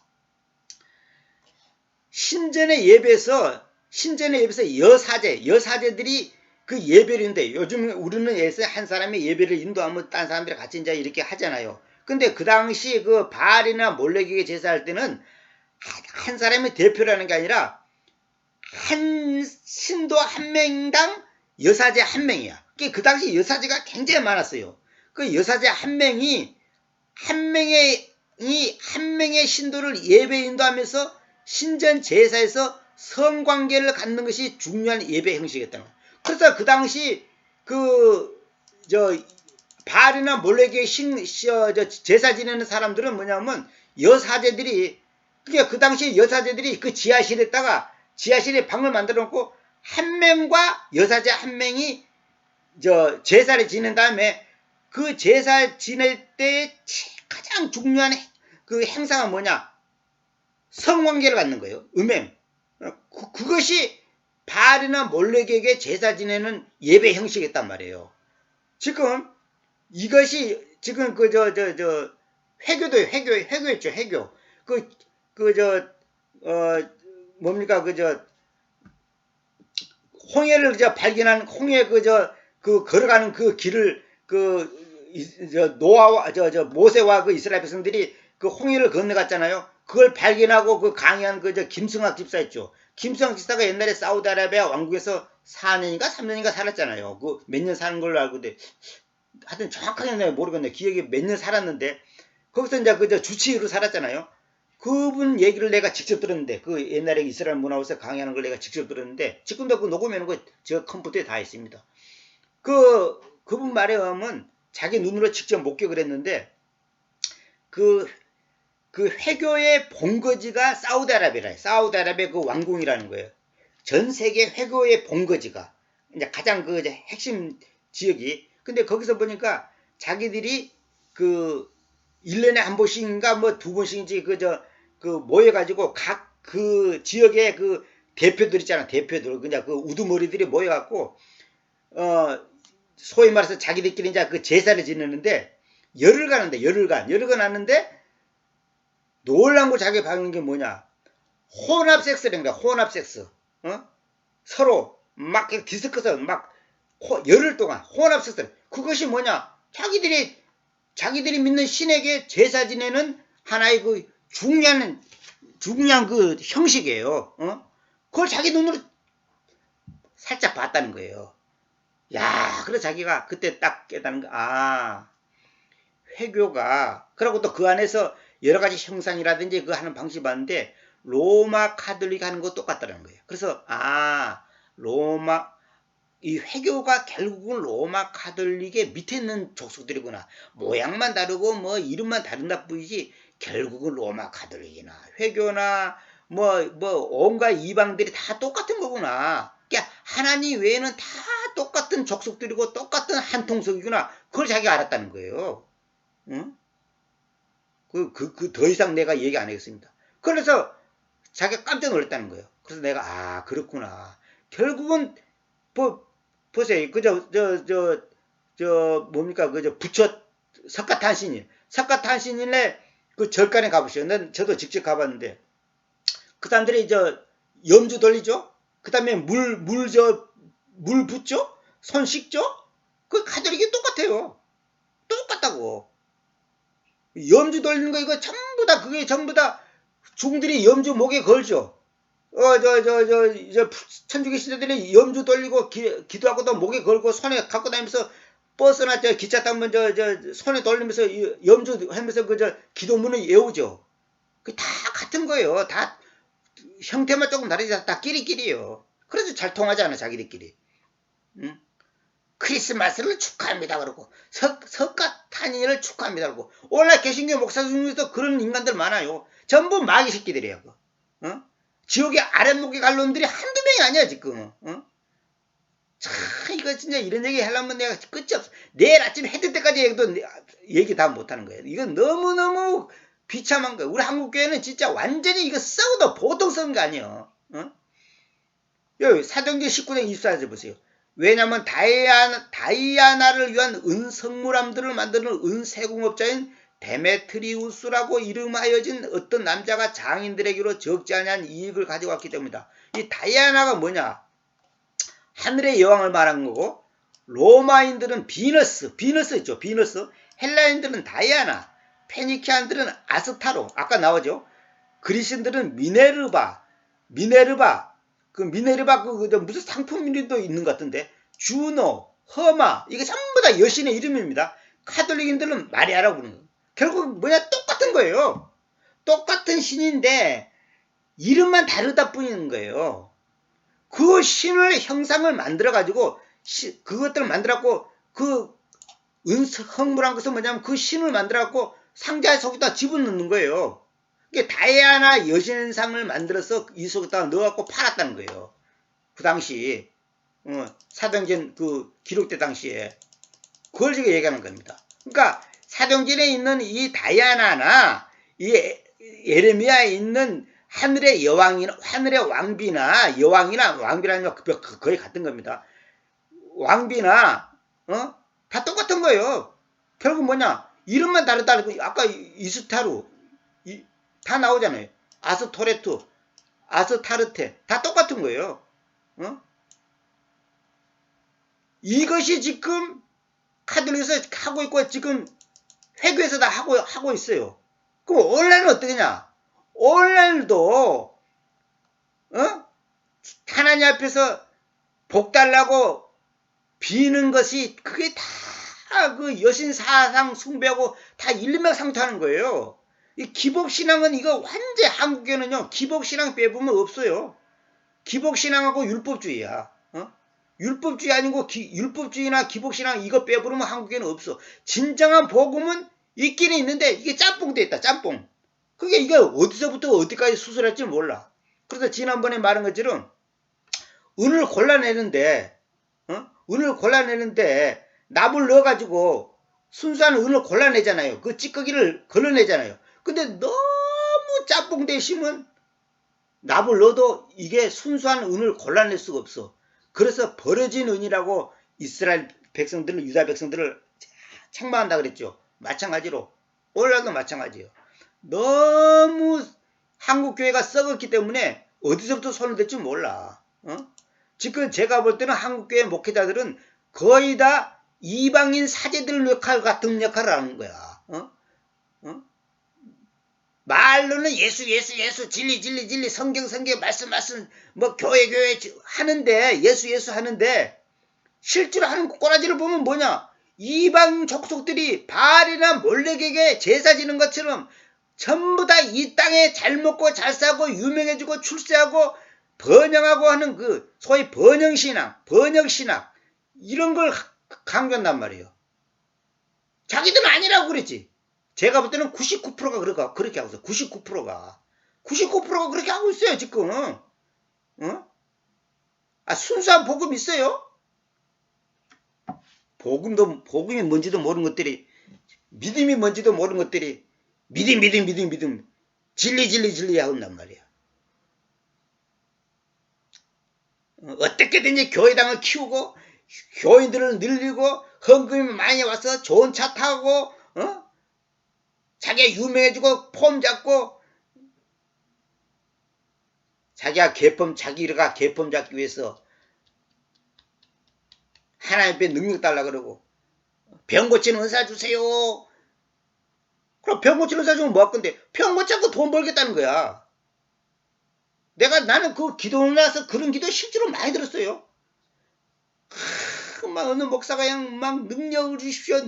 A: 신전의 예배에서 여사제들이 그 예배를 인데 요즘 우리는 예서 한 사람이 예배를 인도하면 딴 사람들이 같이 이제 이렇게 하잖아요. 근데 그 당시 그 바알이나 몰렉에게 제사할 때는 한 사람이 대표라는 게 아니라 한 신도 한 명당 여사제 한 명이야. 그 당시 여사제가 굉장히 많았어요. 그 여사제 한 명의 신도를 예배 인도하면서 신전 제사에서 성관계를 갖는 것이 중요한 예배 형식이었다는 거예요. 그래서 그 당시 바알이나 몰렉의 제사 지내는 사람들은 뭐냐면 여사제들이, 그러니까 그 당시 여사제들이 그 지하실에 방을 만들어 놓고 한 명과 여사제 한 명이 제사를 지낸 다음에 그 제사 지낼 때 가장 중요한 그 행사가 뭐냐? 성관계를 갖는 거예요. 음행. 그것이 바알이나 몰렉에게 제사 지내는 예배 형식이었단 말이에요. 지금 이것이 지금 회교도 회교했죠, 회교. 뭡니까, 홍해를 발견한 홍해 걸어가는 그 길을 노아와 모세와 그 이스라엘 백성들이 그 홍해를 건너갔잖아요. 그걸 발견하고 그 강의한 김승학 집사 있죠. 김승학 집사가 옛날에 사우디아라비아 왕국에서 4년인가 3년인가 살았잖아요. 그 몇 년 사는 걸로 알고 있는데 하여튼 정확하게 내가 모르겠네. 기억이 몇 년 살았는데 거기서 이제 주치의로 살았잖아요. 그분 얘기를 내가 직접 들었는데 그 옛날에 이스라엘 문화에서 강의하는 걸 내가 직접 들었는데 지금도 그 녹음해놓은 거 저 컴퓨터에 다 있습니다. 그분 말에 의하면 자기 눈으로 직접 목격을 했는데 그 회교의 본거지가 사우디아라비아에 사우디아라비아 그 왕궁이라는 거예요. 전 세계 회교의 본거지가 이제 가장 핵심 지역이. 근데 거기서 보니까 자기들이 1년에 한 번씩인가 뭐 두 번씩인지 모여가지고 각 그 지역의 그 대표들 있잖아. 대표들 그냥 그 우두머리들이 모여갖고 소위 말해서 자기들끼리 이제 그 제사를 지내는데 열흘간 하는데 놀란 거 자기 박는 게 뭐냐? 혼합 섹스라는 거야. 혼합 섹스. 서로 막 디스커서 막 열흘 동안 혼합 섹스. 그것이 뭐냐? 자기들이 믿는 신에게 제사 지내는 하나의 그 중요한 그 형식이에요. 그걸 자기 눈으로 살짝 봤다는 거예요. 야, 그래서 자기가 그때 딱 깨닫는 거. 회교가 그리고 또 그 안에서 여러 가지 형상이라든지 그 하는 방식이 봤는데 로마 카톨릭 하는 거 똑같다는 거예요. 그래서 이 회교가 결국은 로마 카톨릭의 밑에 있는 족속들이구나. 모양만 다르고 뭐 이름만 다른다 뿐이지 결국은 로마 카톨릭이나 회교나 뭐 온갖 이방들이 다 똑같은 거구나. 그러니까 하나님 외에는 다 똑같은 족속들이고 똑같은 한 통속이구나. 그걸 자기가 알았다는 거예요. 응? 더 이상 내가 얘기 안 하겠습니다. 그래서 자기가 깜짝 놀랐다는 거예요. 그래서 내가 그렇구나. 결국은 보세요. 뭡니까 부처 석가탄신일에 그 절간에 가보시죠. 저도 직접 가봤는데 그 사람들이 염주 돌리죠. 그 다음에 물 붓죠. 손 씻죠. 그 가톨릭이 똑같아요. 똑같다고. 염주 돌리는 거 이거 그게 전부 다 중들이 염주 목에 걸죠. 천주교 신자들이 염주 돌리고 기도하고 또 목에 걸고 손에 갖고 다니면서 버스나 기차 타면 손에 돌리면서 염주 하면서 기도문을 외우죠. 그 다 같은 거예요. 다 형태만 조금 다르지 다 끼리끼리요. 그래서 잘 통하잖아 자기들끼리. 응? 크리스마스를 축하합니다 그러고 석가탄신일을 축하합니다 그러고 오늘날 개신교 목사 중에서 그런 인간들 많아요. 전부 마귀 새끼들이에요. 지옥의 아랫목에 갈 놈들이 한두 명이 아니야 지금. 이거 진짜 이런 얘기 하려면 내가 끝이 없어. 내일 아침 해 뜰 때까지 얘기 다 못하는 거예요. 이건 너무너무 비참한 거예요. 우리 한국교회는 진짜 완전히 이거 썩어도 보통 썩은 거 아니에요. 여기 사도행전 19장 24절 보세요. 왜냐하면 다이아나를 위한 은성물함들을 만드는 은세공업자인 데메트리우스라고 이름하여진 어떤 남자가 장인들에게로 적지 않은 이익을 가져왔기 때문이다. 이 다이아나가 뭐냐? 하늘의 여왕을 말한 거고 로마인들은 비너스 있죠. 비너스. 헬라인들은 다이아나. 페니키안들은 아스타로. 아까 나오죠. 그리스인들은 미네르바. 무슨 상품 이름도 있는 것 같은데 주노, 허마 이게 전부 다 여신의 이름입니다. 카톨릭인들은 마리아라고 부르는 거예요. 결국 뭐냐 똑같은 거예요. 똑같은 신인데 이름만 다르다 뿐인 거예요. 그 신을 형상을 만들어 가지고 그것들을 만들었고 그 은성물한 것은 뭐냐면 그 신을 만들어 갖고 상자 속에다 집어넣는 거예요. 다이아나 여신상을 만들어서 이 속에다 넣어갖고 팔았다는 거예요. 그 당시 사도행전 기록대 당시에 그걸 지금 얘기하는 겁니다. 그러니까 사도행전에 있는 이 다이아나나 이 예레미야에 있는 하늘의 여왕이나 하늘의 왕비나 왕비라는 거의 같은 겁니다. 왕비나 다 똑같은 거예요. 결국 뭐냐? 이름만 다르다고. 아까 이스타루 다 나오잖아요. 아스토레트, 아스타르테 다 똑같은 거예요. 어? 이것이 지금 카톨릭에서 하고 있고 지금 회교에서 다 하고 있어요. 그럼 온라인은 어떠냐? 온라인도 하나님 앞에서 복 달라고 비는 것이 그게 다 그 여신 사상 숭배하고 다 일맥상통하는 거예요. 이 기복신앙은 이거 완전 한국에는요 기복신앙 빼보면 없어요. 기복신앙하고 율법주의야. 율법주의 아니고 율법주의나 기복신앙 이거 빼버리면 한국에는 없어. 진정한 복음은 있기는 있는데 이게 짬뽕돼 있다. 짬뽕. 그게 이게 어디서부터 어디까지 수술할지 몰라. 그래서 지난번에 말한 것처럼 은을 골라내는데 은을 골라내는데 납을 넣어가지고 순수한 은을 골라내잖아요. 그 찌꺼기를 걸러내잖아요. 근데 너무 짬뽕돼 있으면 납을 넣어도 이게 순수한 은을 골라낼 수가 없어. 그래서 버려진 은이라고 이스라엘 백성들을, 유다 백성들을 책망한다 그랬죠. 마찬가지로 오늘날도 마찬가지예요. 너무 한국 교회가 썩었기 때문에 어디서부터 손을 댈지 몰라. 지금 제가 볼 때는 한국 교회 목회자들은 거의 다 이방인 사제들 역할 같은 역할을 하는 거야. 말로는 예수 진리 성경 말씀 뭐 교회 하는데 예수 하는데 실제로 하는 꼬라지를 보면 뭐냐, 이방 족속들이 바알이나 몰렉에게 제사 지는 것처럼 전부 다 이 땅에 잘 먹고 잘 사고 유명해지고 출세하고 번영하고 하는 그 소위 번영신앙 이런 걸 강조한단 말이에요. 자기들은 아니라고 그랬지. 제가 볼 때는 99%가 그렇게 하고 있어. 99%가 그렇게 하고 있어요 지금. 순수한 복음 있어요. 복음이 뭔지도 모르는 것들이, 믿음이 뭔지도 모르는 것들이 믿음 진리 하고 있단 말이야. 어떻게든지 교회당을 키우고 교인들을 늘리고 헌금이 많이 와서 좋은 차 타고 자기가 유명해지고 폼 잡고 자기가 개폼 잡기 위해서 하나님 앞에 능력 달라 그러고 병 고치는 은사 주세요. 그럼 병 고치는 은사 주면 뭐 할 건데? 병 고치고 돈 벌겠다는 거야. 나는 그 기도를 나서 그런 기도 실제로 많이 들었어요. 막 어느 목사가 그냥 막 능력을 주십시오.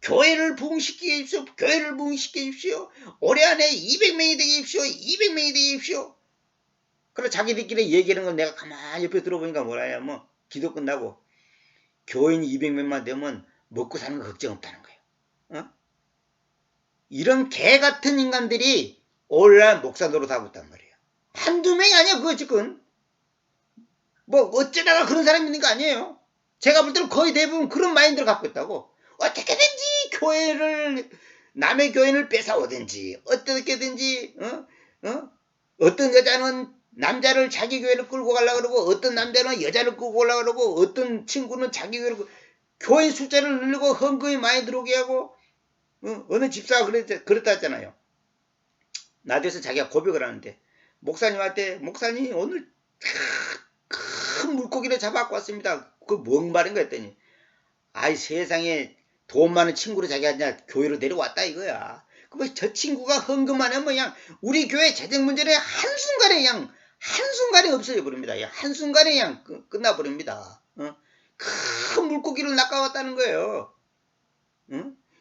A: 교회를 부흥시키게 해주십시오. 올해 안에 200명이 되게 해주십시오. 그래 자기들끼리 얘기하는 걸 내가 가만히 옆에 들어보니까 뭐라냐면 기도 끝나고 교인 200명만 되면 먹고 사는 거 걱정 없다는 거예요. 이런 개 같은 인간들이 오늘날 목사 노릇하고 있단 말이에요. 한두 명이 아니야 그거 지금. 뭐 어쩌다가 그런 사람이 있는 거 아니에요. 제가 볼 때는 거의 대부분 그런 마인드를 갖고 있다고. 어떻게든지 남의 교인을 뺏어오든지 어떻게든지 어떤 여자는 남자를 자기 교회를 끌고 가려고 그러고 어떤 남자는 여자를 끌고 가려고 그러고 어떤 친구는 자기 교회를 교회 숫자를 늘리고 헌금이 많이 들어오게 하고 어느 집사가 그랬다 했잖아요. 나중에서 자기가 고백을 하는데 목사님한테 목사님 오늘 큰 물고기를 잡아갖고 왔습니다. 그 뭔 말인가 했더니 아이 세상에 돈 많은 친구를 자기가 그냥 교회로 데려왔다 이거야. 그럼 저 친구가 헌금만 하면 그냥 우리 교회 재정 문제는 한순간에 없어져 버립니다. 한순간에 그냥 끝나버립니다. 큰 물고기를 낚아왔다는 거예요.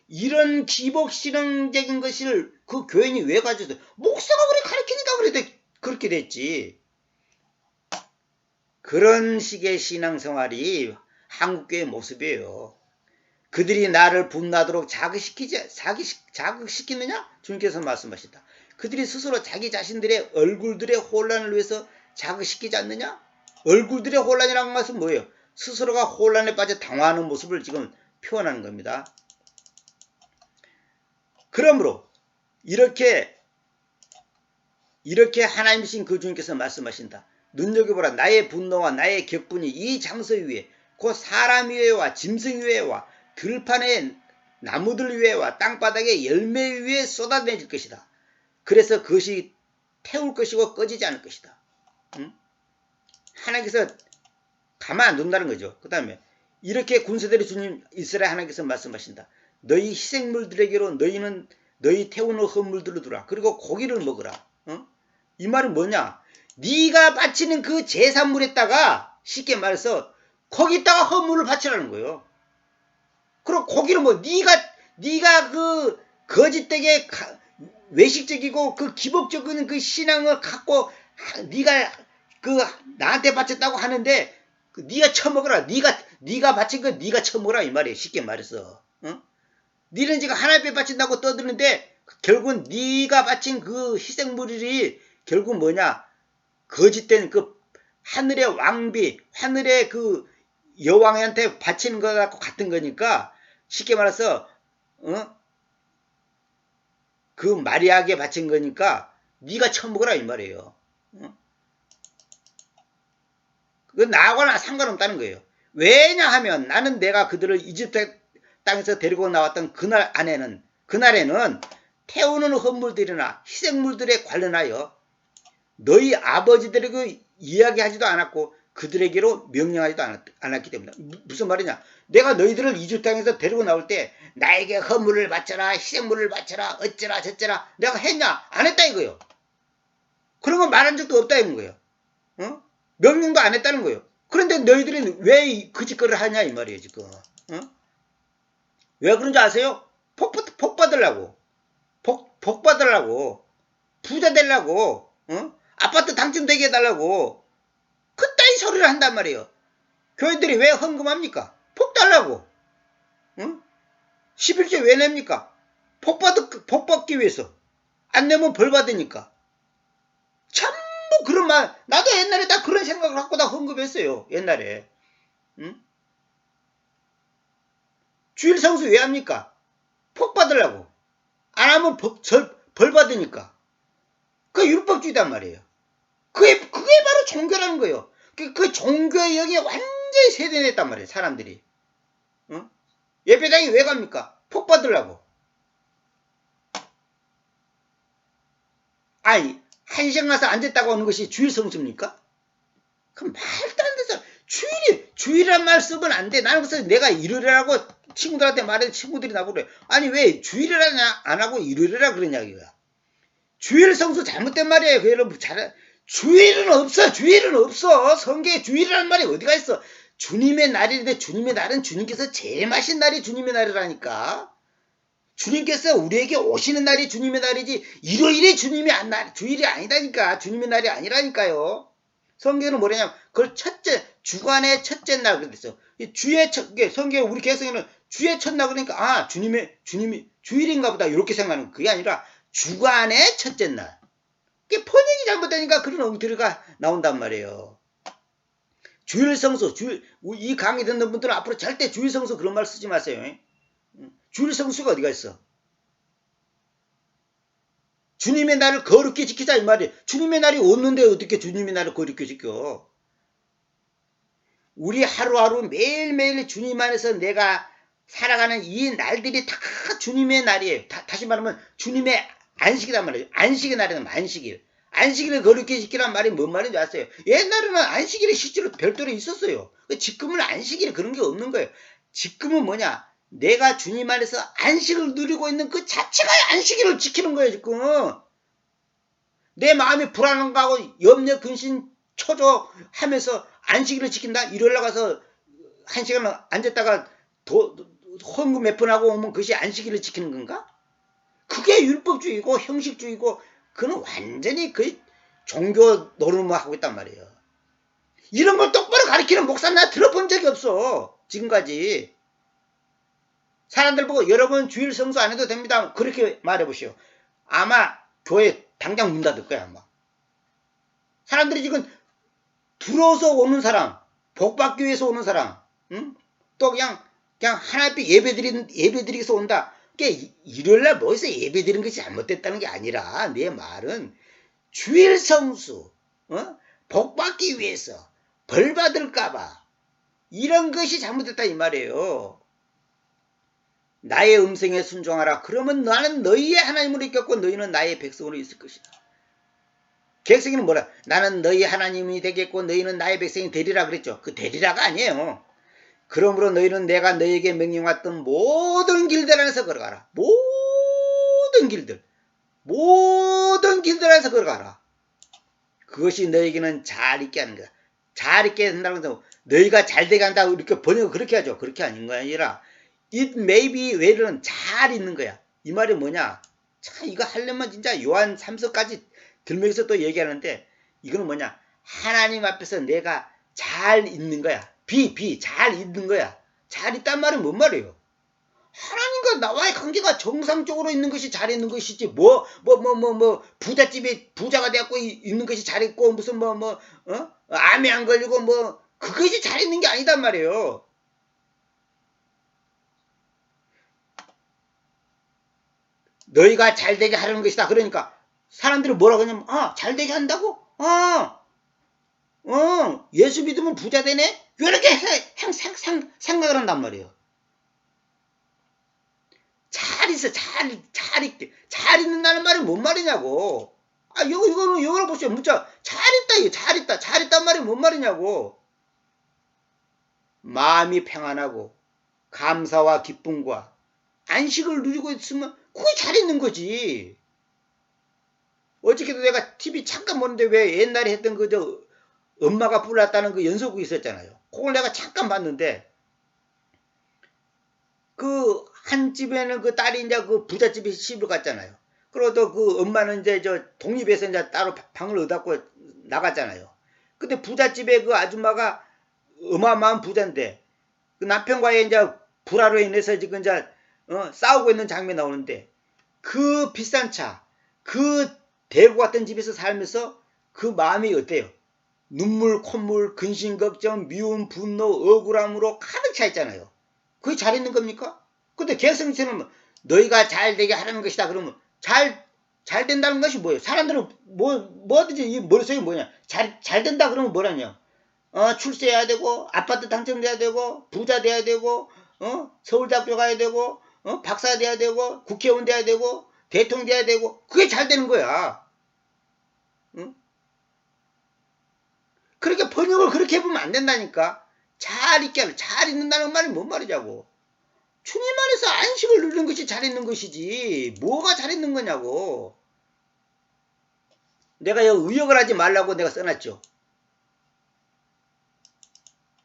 A: 이런 기복신앙적인 것을 그 교인이 왜 가졌어요? 목사가 그래 가르치니까 그렇게 됐지. 그런 식의 신앙생활이 한국교회의 모습이에요. 그들이 나를 분나도록 자극시키느냐? 주님께서 말씀하신다. 그들이 스스로 자기 자신들의 얼굴들의 혼란을 위해서 자극시키지 않느냐? 얼굴들의 혼란이라는 것은 뭐예요? 스스로가 혼란에 빠져 당황하는 모습을 지금 표현하는 겁니다. 그러므로 이렇게 하나님이신 그 주님께서 말씀하신다. 눈여겨보라. 나의 분노와 나의 격분이 이 장소 위에 곧 사람 위에와 짐승 위에와 들판의 나무들 위에와 땅바닥의 열매 위에 쏟아내질 것이다. 그래서 그것이 태울 것이고 꺼지지 않을 것이다. 응? 하나님께서 가만 안 둔다는 거죠. 그 다음에 이렇게 군사들이 주님 이스라엘 하나님께서 말씀하신다. 너희 희생물들에게로 너희는 너희 태우는 헌물들로 두라. 그리고 고기를 먹으라. 어? 이 말은 뭐냐? 네가 바치는 그 제산물에다가 쉽게 말해서 거기다가 헌물을 바치라는 거예요. 그리고 고기는 뭐 네가 그 거짓되게 외식적이고 그 기복적인 그 신앙을 갖고 네가 그 나한테 바쳤다고 하는데 그 네가 처먹어라. 네가 바친 거 네가 처먹어라 이 말이에요. 쉽게 말해서. 어? 니는 지금 하나님께 바친다고 떠드는데 결국은 네가 바친 그 희생물이 결국 뭐냐? 거짓된 그 하늘의 왕비, 하늘의 그 여왕한테 바치는 거 갖고 같은 거니까 쉽게 말해서 그 마리아에게 바친 거니까 네가 처먹어라 이 말이에요. 그건 나하고는 상관없다는 거예요. 왜냐하면 나는 내가 그들을 이집트 땅에서 데리고 나왔던 그날에는 태우는 헌물들이나 희생물들에 관련하여 너희 아버지들에게 이야기하지도 않았고 그들에게로 명령하지도 않았기 때문이다. 무슨 말이냐? 내가 너희들을 이집트 땅에서 데리고 나올 때 나에게 헌물을 바쳐라, 희생물을 바쳐라, 어쩌라 저쩌라 내가 했냐? 안 했다 이거요. 그런 거 말한 적도 없다 이런 거예요. 어? 명령도 안 했다는 거예요. 그런데 너희들은 왜 그 짓거리를 하냐 이 말이에요 지금. 어? 왜 그런지 아세요? 복 받으려고. 복 받으려고. 부자 되려고. 어? 아파트 당첨되게 해달라고. 그따위 소리를 한단 말이에요. 교회들이 왜 헌금합니까? 복 달라고. 어? 11조 왜 냅니까? 복 받기 위해서. 안 내면 벌 받으니까. 전부 그런 말. 나도 옛날에 다 그런 생각을 갖고 다 헌금했어요. 옛날에. 응? 주일 성수 왜 합니까? 복 받으려고. 안 하면 벌 받으니까. 그게 율법주의단 말이에요. 그게 바로 종교라는 거예요. 그 종교의 영이 완전히 세뇌됐단 말이에요. 사람들이. 어? 예배당에 왜 갑니까? 복 받으려고. 아니 한시간 가서 앉았다고 하는 것이 주일 성수입니까? 그럼 말도 안 돼서 주일이란 말 쓰면 안 돼. 나는 그래서 내가 일요일이라고 친구들한테 말해도 친구들이 나보고 그래. 아니 왜 주일을 안 하고 일요일이라 그러냐 이거야. 주일 성수 잘못된 말이에요. 그 여러분 주일은 없어. 주일은 없어. 성경에 주일이라는 말이 어디가 있어. 주님의 날인데 주님의 날은 주님께서 제일 마신 날이 주님의 날이라니까. 주님께서 우리에게 오시는 날이 주님의 날이지 일요일이 주일이 아니다니까. 주님의 날이 아니라니까요. 성경은 뭐냐면 그걸 주간의 첫째 날 그랬어. 성경 우리 개성에는 주의 첫날 그러니까 주님이 주일인가 보다 이렇게 생각하는 거. 그게 아니라 주간의 첫째 날. 그게 번역이 잘못되니까 그런 엉터리가 나온단 말이에요. 주일 성수, 이 강의 듣는 분들은 앞으로 절대 주일 성수 그런 말 쓰지 마세요. 주일 성수가 어디가 있어? 주님의 날을 거룩히 지키자 이 말이에요. 주님의 날이 없는데 어떻게 주님의 날을 거룩히 지켜? 우리 하루하루 매일매일 주님 안에서 내가 살아가는 이 날들이 다 주님의 날이에요. 다시 말하면 주님의 안식이란 말이에요. 안식의 날에는 안식일. 안식일을 거룩히 지키란 말이 뭔 말인지 아세요? 옛날에는 안식일이 실제로 별도로 있었어요. 지금은 안식일이 그런 게 없는 거예요. 지금은 뭐냐? 내가 주님 안에서 안식을 누리고 있는 그 자체가 안식일을 지키는 거예요, 지금. 내 마음이 불안한 거하고 염려, 근심, 초조하면서 안식일을 지킨다? 일요일 나가서 1시간 앉았다가 헌금 몇 번 하고 오면 그것이 안식일을 지키는 건가? 그게 율법주의고 형식주의고 그는 완전히 그 종교 노름을 하고 있단 말이에요. 이런 걸 똑바로 가르치는 목사는 나 들어본 적이 없어. 지금까지. 사람들 보고 여러분 주일 성수 안 해도 됩니다. 그렇게 말해보시오. 아마 교회 당장 문 닫을 거야 아마. 사람들이 지금 들어서 오는 사람, 복 받기 위해서 오는 사람, 응? 또 그냥 하나님 예배드리기 위해서 온다. 일요일날 뭐해서 예배드리는 것이 잘못됐다는 게 아니라 내 말은 주일 성수, 복 받기 위해서 벌 받을까봐 이런 것이 잘못됐다 이 말이에요. 나의 음성에 순종하라. 그러면 나는 너희의 하나님으로 있겠고 너희는 나의 백성으로 있을 것이다. 객성이는 뭐라? 나는 너희 하나님이 되겠고 너희는 나의 백성이 되리라 그랬죠. 그 되리라가 아니에요. 그러므로 너희는 내가 너희에게 명령했던 모든 길들 안에서 걸어가라. 모든 길들 안에서 걸어가라. 그것이 너희에게는 잘 있게 하는 거야. 잘 있게 된다는 것은 너희가 잘 되게 한다고 이렇게 번역을 그렇게 하죠. 그렇게 아닌 거 아니라 it may be well은 잘 있는 거야. 이 말이 뭐냐? 참 이거 하려면 진짜 요한 3서까지 들면서 또 얘기하는데 이거는 뭐냐? 하나님 앞에서 내가 잘 있는 거야. 잘 있는 거야. 잘 있단 말은 뭔 말이에요? 하나님과 나와의 관계가 정상적으로 있는 것이 잘 있는 것이지 부잣집에 부자가 되었고 있는 것이 잘 있고 무슨 암에 안 걸리고 그것이 잘 있는 게 아니단 말이에요. 너희가 잘 되게 하려는 것이다. 그러니까 사람들이 뭐라고 하냐면 잘 되게 한다고? 예수 믿으면 부자 되네? 이렇게 생각을 한단 말이에요. 잘 있어, 잘 있게. 잘 있는다는 말이 뭔 말이냐고. 이거를 보세요. 문자. 잘 있단 말이 뭔 말이냐고. 마음이 평안하고, 감사와 기쁨과 안식을 누리고 있으면, 그게 잘 있는 거지. 어저께도 내가 TV 잠깐 보는데 왜 옛날에 했던 엄마가 불났다는 그 연속극 있었잖아요. 그걸 내가 잠깐 봤는데, 그 한 집에는 그 딸이 이제 그 부잣집에 시집을 갔잖아요. 그리고 또 그 엄마는 이제 독립해서 이제 따로 방을 얻었고 나갔잖아요. 근데 부잣집에 그 아줌마가 어마어마한 부자인데 그 남편과의 이제 불화로 인해서 지금 이제 싸우고 있는 장면이 나오는데 그 비싼 차, 그 대구 같은 집에서 살면서 그 마음이 어때요? 눈물, 콧물, 근심, 걱정, 미움, 분노, 억울함으로 가득 차 있잖아요. 그게 잘 있는 겁니까? 근데 개성처럼 너희가 잘 되게 하라는 것이다. 그러면 잘 된다는 것이 뭐예요? 사람들은 뭐든지 이 머릿속에 뭐냐? 잘 된다 그러면 뭐라냐? 출세해야 되고, 아파트 당첨돼야 되고, 부자 돼야 되고, 서울대학교 가야 되고, 박사 돼야 되고, 국회의원 돼야 되고, 대통령 돼야 되고, 그게 잘 되는 거야. 응? 그렇게 번역을 그렇게 해보면 안 된다니까. 잘 있는다는 말이 뭔 말이냐고. 주님 안에서 안식을 누리는 것이 잘 있는 것이지 뭐가 잘 있는 거냐고. 내가 여기 의역을 하지 말라고 내가 써놨죠.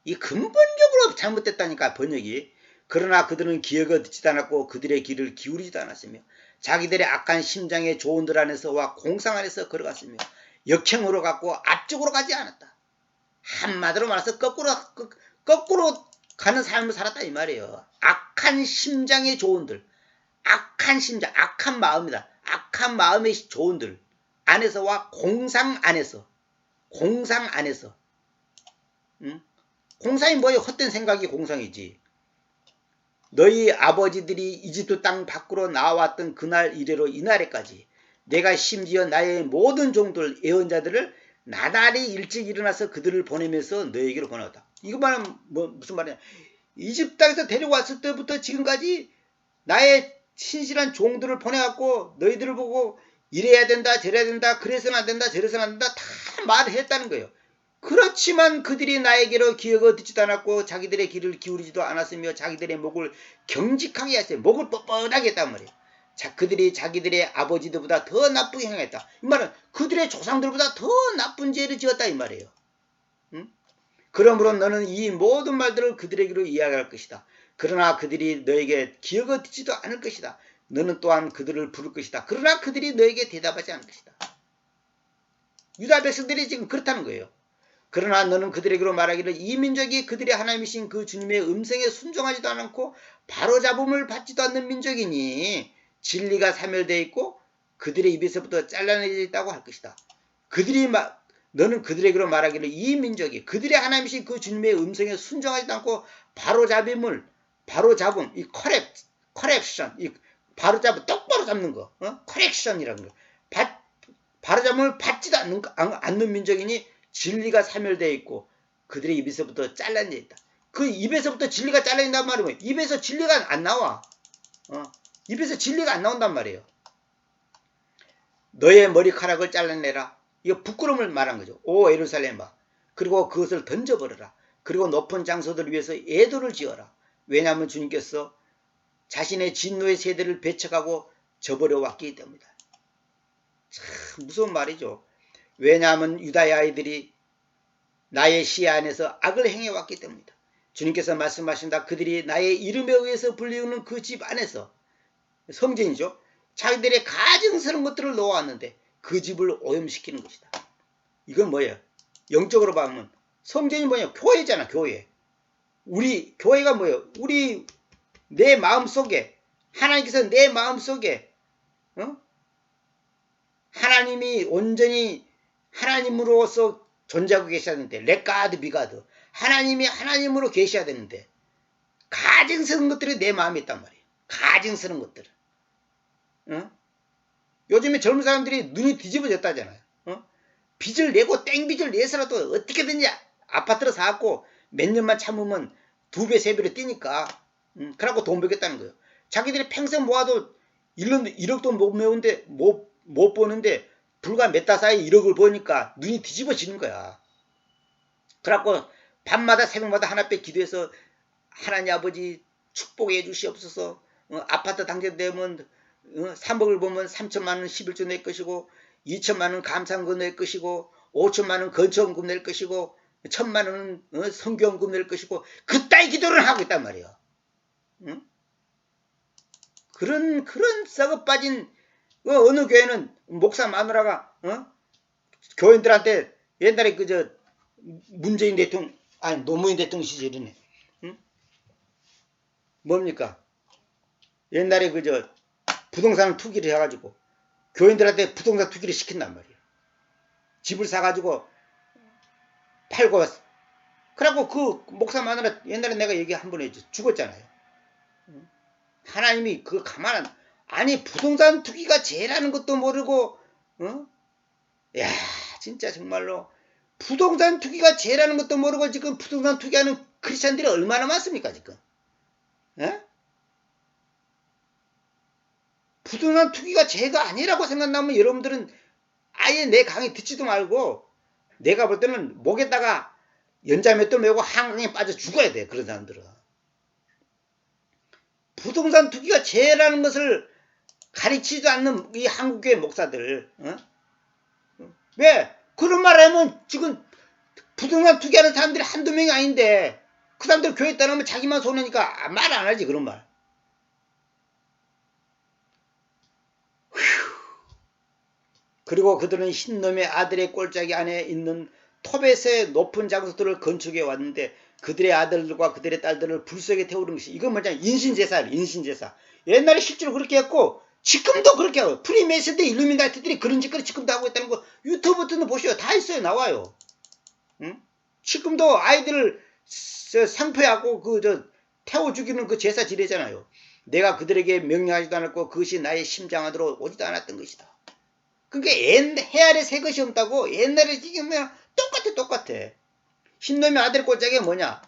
A: 이 근본적으로 잘못됐다니까 번역이. 그러나 그들은 기억을 듣지도 않았고 그들의 귀를 기울이지도 않았으며 자기들의 악한 심장의 조언들 안에서와 공상 안에서 걸어갔으며 역행으로 갔고 앞쪽으로 가지 않았다. 한마디로 말해서 거꾸로 가는 삶을 살았다 이 말이에요. 악한 심장의 조언들, 악한 심장, 악한 마음이다. 악한 마음의 조언들 안에서와 공상 안에서, 응? 공상이 뭐예요? 헛된 생각이 공상이지. 너희 아버지들이 이집트 땅 밖으로 나왔던 그날 이래로 이날에까지 내가 심지어 나의 모든 종들 예언자들을 나날이 일찍 일어나서 그들을 보내면서 너에게로 보내었다. 이거 말은 무슨 말이냐? 이집트 땅에서 데려왔을 때부터 지금까지 나의 신실한 종들을 보내갖고 너희들을 보고 이래야 된다 저래야 된다 그래서는 안 된다 저래서는 안 된다 다 말을 했다는 거예요. 그렇지만 그들이 나에게로 기억을 듣지도 않았고 자기들의 귀를 기울이지도 않았으며 자기들의 목을 경직하게 했어요. 목을 뻣뻣하게 했단 말이에요. 그들이 자기들의 아버지들보다 더 나쁘게 행했다. 이 말은 그들의 조상들보다 더 나쁜 죄를 지었다 이 말이에요. 응? 그러므로 너는 이 모든 말들을 그들에게로 이야기할 것이다. 그러나 그들이 너에게 기억을 듣지도 않을 것이다. 너는 또한 그들을 부를 것이다. 그러나 그들이 너에게 대답하지 않을 것이다. 유다 백성들이 지금 그렇다는 거예요. 그러나 너는 그들에게로 말하기를 이 민족이 그들의 하나님이신 그 주님의 음성에 순종하지도 않고 바로잡음을 받지도 않는 민족이니 진리가 사멸되어 있고 그들의 입에서부터 잘라내져 있다고 할 것이다. 너는 그들에게로 말하기를 이 민족이 그들의 하나님이신 그 주님의 음성에 순종하지도 않고 바로잡음, 이 커렉션, 이 바로잡음, 똑바로 잡는 거, 커렉션이라는 거. 바로잡음을 받지도 않는 민족이니 진리가 사멸되어 있고 그들의 입에서부터 잘라내 있다. 그 입에서부터 진리가 잘라낸단 말이면 입에서 진리가 안 나와. 입에서 진리가 안 나온단 말이에요. 너의 머리카락을 잘라내라. 이거 부끄러움을 말한 거죠. 오 예루살렘아. 그리고 그것을 던져버려라. 그리고 높은 장소들을 위해서 애도를 지어라. 왜냐하면 주님께서 자신의 진노의 세대를 배척하고 저버려 왔기 때문이다. 참 무서운 말이죠. 왜냐하면 유다의 아이들이 나의 시야 안에서 악을 행해왔기 때문이다. 주님께서 말씀하신다. 그들이 나의 이름에 의해서 불리우는 그 집 안에서 성전이죠. 자기들의 가증스러운 것들을 놓아왔는데 그 집을 오염시키는 것이다. 이건 뭐예요? 영적으로 보면 성전이 뭐예요? 교회잖아. 교회. 우리 교회가 뭐예요? 우리 내 마음속에 하나님께서 내 마음속에 하나님이 온전히 하나님으로서 존재하고 계셔야 되는데 레가드 비가드 하나님이 하나님으로 계셔야 되는데 가증스러운 것들이 내 마음에 있단 말이에요. 가증스러운 것들은 요즘에 젊은 사람들이 눈이 뒤집어졌다잖아요. 빚을 내고 땡빚을 내서라도 어떻게든지 아파트를 사갖고 몇 년만 참으면 2배 3배로 뛰니까 그러고 돈 벌겠다는 거예요. 자기들이 평생 모아도 1억도 못 버는데 불과 몇 달 사이에 1억을 버니까 눈이 뒤집어지는 거야. 그래갖고 밤마다 새벽마다 하나씩 기도해서 하나님 아버지 축복해 주시옵소서. 아파트 당첨되면 3억을 보면 3천만 원 11조 낼 것이고 2천만 원 감상금 낼 것이고 5천만 원 건축원금 낼 것이고 1,000만 원은 성경금 낼 것이고 그따위 기도를 하고 있단 말이에요. 그런 썩어 빠진 어느 교회는 목사 마누라가 교인들한테 옛날에 그저 문재인 대통령 아니 노무현 대통령 시절이네. 뭡니까? 옛날에 그저 부동산 투기를 해가지고 교인들한테 부동산 투기를 시킨단 말이에요. 집을 사가지고 팔고 그래갖고 그 목사 마누라 옛날에 내가 얘기 한번 해줘 죽었잖아요. 하나님이 그거 가만 아니 부동산 투기가 죄라는 것도 모르고 야 진짜 정말로 부동산 투기가 죄라는 것도 모르고 지금 부동산 투기하는 크리스찬들이 얼마나 많습니까 지금? 에? 부동산 투기가 죄가 아니라고 생각하면 여러분들은 아예 내 강의 듣지도 말고 내가 볼 때는 목에다가 연자맷돌 메고 한강에 빠져 죽어야 돼. 그런 사람들은. 부동산 투기가 죄라는 것을 가르치지도 않는 이 한국교회 목사들. 왜? 그런 말 하면 지금 부동산 투기하는 사람들이 한두 명이 아닌데 그 사람들 교회 떠나면 자기만 손해니까 말 안 하지 그런 말. 그리고 그들은 흰놈의 아들의 꼴짝이 안에 있는 토벳의 높은 장소들을 건축해 왔는데 그들의 아들들과 그들의 딸들을 불 속에 태우는 것이 이건 뭐냐 인신제사예요. 인신제사. 옛날에 실제로 그렇게 했고 지금도 그렇게 하고 프리메이슨대 일루미나티들이 그런 짓거리 지금도 하고 있다는 거 유튜브부터는 보시오. 다 있어요. 나와요. 응? 지금도 아이들을 상표하고 태워 죽이는 그 제사 지내잖아요. 내가 그들에게 명령하지도 않았고 그것이 나의 심장 안으로 오지도 않았던 것이다. 그러니까 해 아래 새 것이 없다고 옛날에 지금 똑같아. 흰놈의 아들 꼴짝이 뭐냐?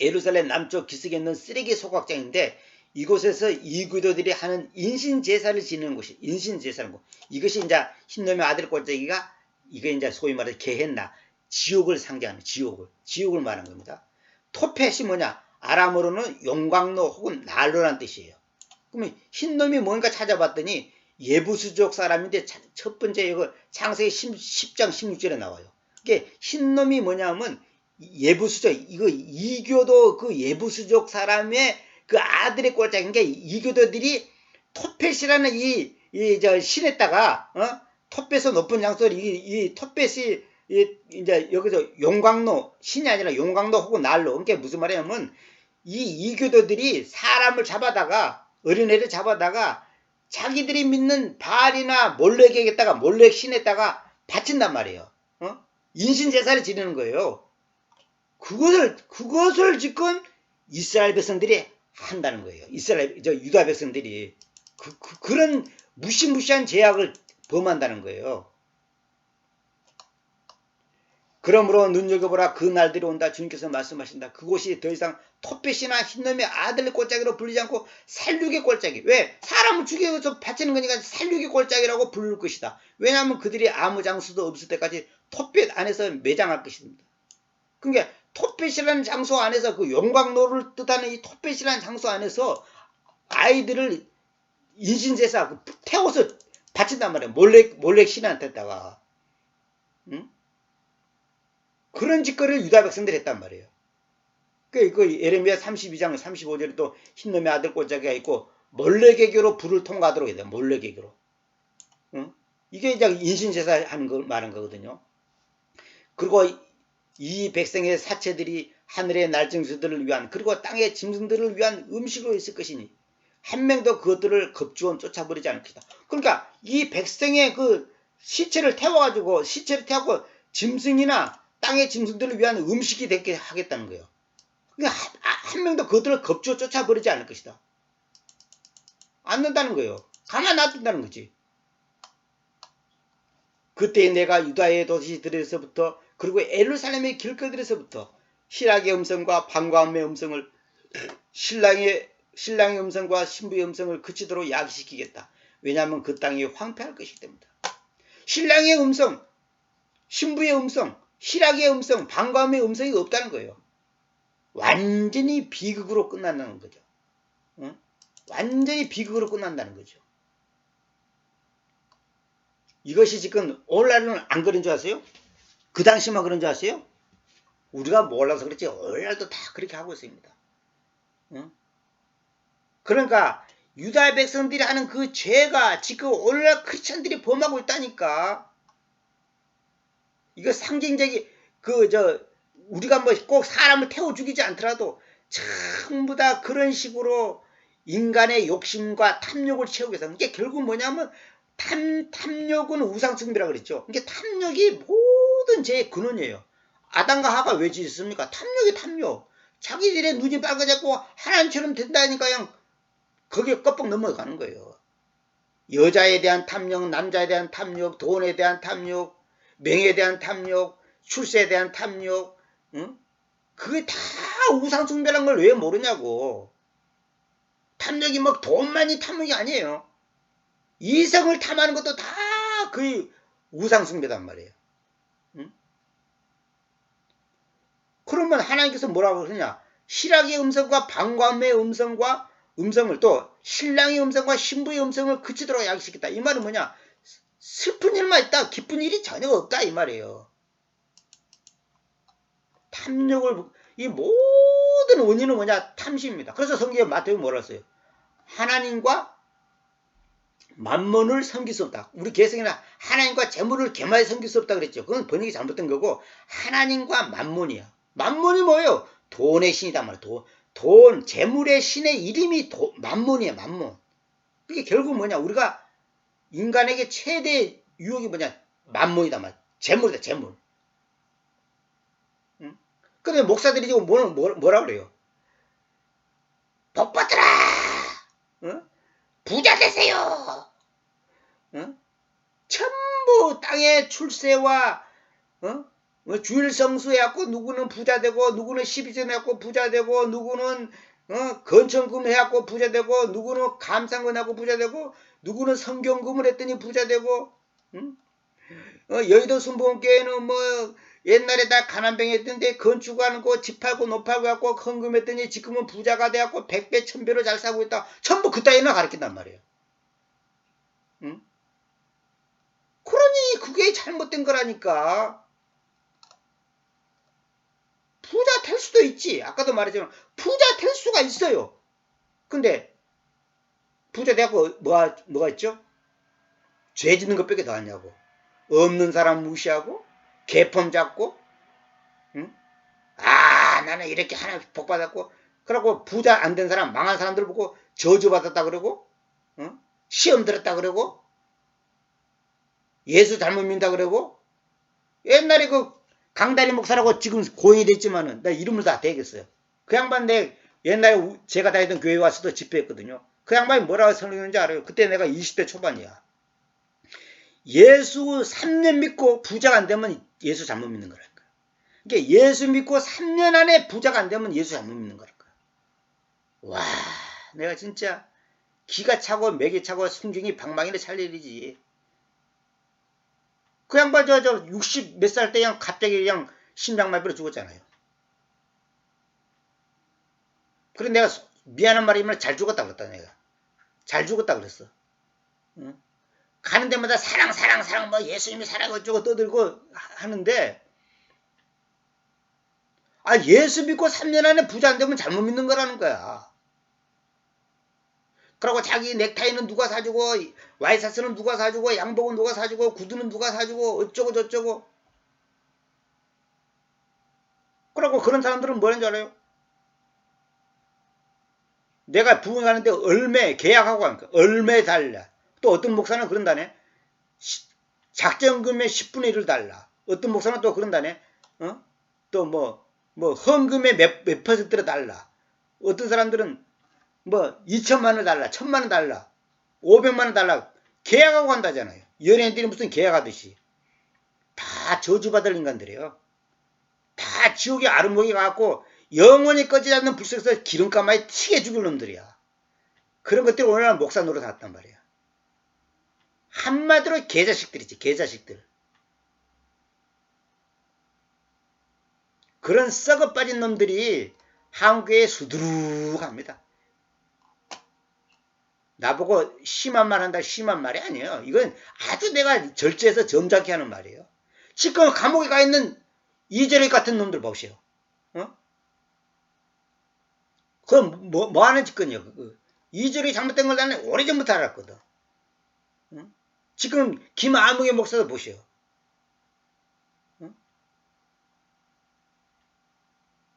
A: 예루살렘 남쪽 기슭에 있는 쓰레기 소각장인데 이곳에서 이교도들이 하는 인신제사를 지내는 곳이 인신제사는 곳. 이것이 이제 흰놈의 아들 꼴짝이가 이거 이제 소위 말해서 게헨나 지옥을 상징하는 지옥을 말하는 겁니다. 토펫이 뭐냐? 아람어로는 용광로 혹은 난로란 뜻이에요. 그러면 흰놈이 뭔가 찾아봤더니 예부수족 사람인데 첫 번째 이거 창세기 10장 16절에 나와요. 이게 흰놈이 뭐냐면 예부수족 이거 이교도 그 예부수족 사람의 그 아들의 꼴짝인 게 이교도들이 토펫이라는 저 신에다가 토펫의 높은 장소를 이 토펫이 이제 여기서 용광로 신이 아니라 용광로 혹은 난로 그게 무슨 말이냐면 이 이교도들이 사람을 잡아다가 어린애를 잡아다가 자기들이 믿는 바알이나 몰렉에다가 몰렉 신에다가 바친단 말이에요. 인신제사를 지내는 거예요. 그것을 지금 이스라엘 백성들이 한다는 거예요. 유다 백성들이 그런 무시무시한 죄악을 범한다는 거예요. 그러므로 눈여겨보라 그 날들이 온다. 주님께서 말씀하신다. 그곳이 더 이상 토펫이나 흰놈의 아들 꼴짝이로 불리지 않고 살육의 꼴짝이. 왜? 사람을 죽여서 바치는 거니까 살육의 꼴짝이라고 부를 것이다. 왜냐하면 그들이 아무 장수도 없을 때까지 토펫 안에서 매장할 것입니다. 그러니까 토펫이라는 장소 안에서 그 용광로를 뜻하는 이 토펫이라는 장소 안에서 아이들을 인신제사 태워서 바친단 말이에요. 몰래 신한테다가. 응? 그런 짓거리를 유다 백성들이 했단 말이에요. 그 예레미야 32장 35절에 또 흰놈의 아들 꼴짝이가 있고 몰래개교로 불을 통과하도록 해야 돼요. 몰래개교로. 응? 이게 이제 인신제사 하는 걸 말한 거거든요. 그리고 이 백성의 사체들이 하늘의 날짐승들을 위한 그리고 땅의 짐승들을 위한 음식으로 있을 것이니 한 명도 그것들을 겁주원 쫓아버리지 않을 것이다. 그러니까 이 백성의 그 시체를 태워가지고 짐승이나 땅의 짐승들을 위한 음식이 되게 하겠다는 거예요. 그러니까 한 명도 그것들을 겁주어 쫓아버리지 않을 것이다. 않는다는 거예요. 가만 놔둔다는 거지. 그때 내가 유다의 도시들에서부터 그리고 예루살렘의 길거리에서부터 희락의 음성과 반가움의 음성을 신랑의 음성과 신부의 음성을 그치도록 야기시키겠다. 왜냐하면 그 땅이 황폐할 것이기 때문이다. 신랑의 음성, 신부의 음성, 희락의 음성, 반가움의 음성이 없다는 거예요. 완전히 비극으로 끝난다는 거죠. 응? 완전히 비극으로 끝난다는 거죠. 이것이 지금 오늘날은 안 그런 줄 아세요? 그 당시만 그런 줄 아세요? 우리가 몰라서 그렇지 오늘날도 다 그렇게 하고 있습니다. 응? 그러니까 유다 백성들이 하는 그 죄가 지금 오늘날 크리스천들이 범하고 있다니까. 이거 상징적이 우리가 뭐 꼭 사람을 태워 죽이지 않더라도 전부 다 그런 식으로 인간의 욕심과 탐욕을 채우기 위해서. 이게 결국 뭐냐면 탐욕은 우상숭배라고 그랬죠. 이게 탐욕이 모든 죄의 근원이에요. 아담과 하가 왜 짓습니까? 탐욕이 탐욕. 자기들의 눈이 빨개졌고 하나님처럼 된다니까 그냥 거기에 껍벅 넘어가는 거예요. 여자에 대한 탐욕, 남자에 대한 탐욕, 돈에 대한 탐욕, 명예에 대한 탐욕, 출세에 대한 탐욕, 응? 그게 다 우상숭배라는 걸 왜 모르냐고. 탐욕이 뭐 돈만이 탐욕이 아니에요. 이성을 탐하는 것도 다 거의 우상숭배단 말이에요. 응? 그러면 하나님께서 뭐라고 그러냐? 희락의 음성과 반감의 음성을 또 신랑의 음성과 신부의 음성을 그치도록 야기시켰다. 이 말은 뭐냐? 슬픈 일만 있다. 기쁜 일이 전혀 없다. 이 말이에요. 이 모든 원인은 뭐냐? 탐심입니다. 그래서 성경에 마태복음 뭐라 했어요? 하나님과 만몬을 섬길 수 없다. 우리 개성이나 하나님과 재물을 개마에 섬길 수 없다 그랬죠. 그건 번역이 잘못된 거고 하나님과 만몬이야. 만몬이 뭐예요? 돈의 신이단 말이야. 돈, 재물의 신의 이름이 만몬이에요. 만몬. 그게 결국 뭐냐? 우리가 인간에게 최대 유혹이 뭐냐? 만몬이단 말이야. 재물이다. 재물. 응? 근데 목사들이 지금 뭐라 그래요? 복 받더라. 응? 부자 되세요. 응? 전부 땅의 출세와 주일 성수해갖고 누구는 부자 되고 누구는 12전 해갖고 부자 되고 누구는 건천금 해갖고 부자 되고 누구는 감상근 하고 부자 되고 누구는 성경금을 했더니 부자 되고 여의도 순복음교회는 뭐 옛날에 다 가난뱅이 했던데 건축하는 거 집 팔고 노 팔고 갖고 헌금했더니 지금은 부자가 돼갖고 100배 1000배로 잘 살고 있다. 전부 그 따위나 가르친단 말이에요. 응? 그러니 그게 잘못된 거라니까. 부자 될 수도 있지. 아까도 말했지만 부자 될 수가 있어요. 근데 부자 되고 뭐가 있죠? 죄 짓는 것밖에 더 하냐고. 없는 사람 무시하고 개펌 잡고 응? 나는 이렇게 하나 복 받았고 그러고 부자 안 된 사람 망한 사람들 보고 저주받았다 그러고 응? 시험 들었다 그러고 예수 잘못 믿는다 그러고 옛날에 그 강다리 목사라고 지금 고인이 됐지만은 나 이름을 다 대겠어요. 그 양반 옛날에 제가 다니던 교회 와서도 집회했거든요. 그 양반이 뭐라고 설명했는지 알아요? 그때 내가 20대 초반이야. 예수 3년 믿고 부자가 안 되면 예수 잘못 믿는 거라니까. 그러니까 예수 믿고 3년 안에 부자가 안 되면 예수 잘못 믿는 거라니까. 와, 내가 진짜 기가 차고 맥이 차고 순경이 방망이를 찰 일이지. 그 양반 저 60 몇 살 때 그냥 갑자기 그냥 심장마비로 죽었잖아요. 그래 내가 미안한 말이면 잘 죽었다 그랬다 내가. 잘 죽었다 그랬어. 응? 가는 데마다 사랑 사랑 사랑 뭐 예수님이 사랑 어쩌고 떠들고 하는데 아 예수 믿고 3년 안에 부자 안 되면 잘못 믿는 거라는 거야. 그리고 자기 넥타이는 누가 사주고 와이셔츠는 누가 사주고 양복은 누가 사주고 구두는 누가 사주고 어쩌고 저쩌고. 그리고 그런 사람들은 뭐라는 줄 알아요? 내가 부흥하는데 얼마 계약하고 가니까 얼마 달라. 또 어떤 목사는 그런다네. 작정금의 10분의 1을 달라. 어떤 목사는 또 그런다네. 어? 또 뭐 헌금의 몇 퍼센트를 달라. 어떤 사람들은 뭐 2천만 원 달라, 1,000만 원 달라, 500만 원 달라. 계약하고 간다잖아요. 연예인들이 무슨 계약하듯이. 다 저주받을 인간들이에요. 다 지옥의 아르목이 가갖고 영원히 꺼지지 않는 불속에서 기름가마에 튀게 죽일 놈들이야. 그런 것들이 오늘날 목사 노릇 하단 말이야. 한마디로 개자식들이지, 개자식들. 그런 썩어 빠진 놈들이 한국에 수두룩합니다. 나보고 심한 말 한다, 심한 말이 아니에요. 이건 아주 내가 절제해서 점잖게 하는 말이에요. 지금 감옥에 가 있는 이재력 같은 놈들 보시오. 어? 그럼 뭐 하는 짓거리냐. 이재력이 잘못된 걸 나는 오래전부터 알았거든. 어? 지금 김아무개 목사도 보시오. 어?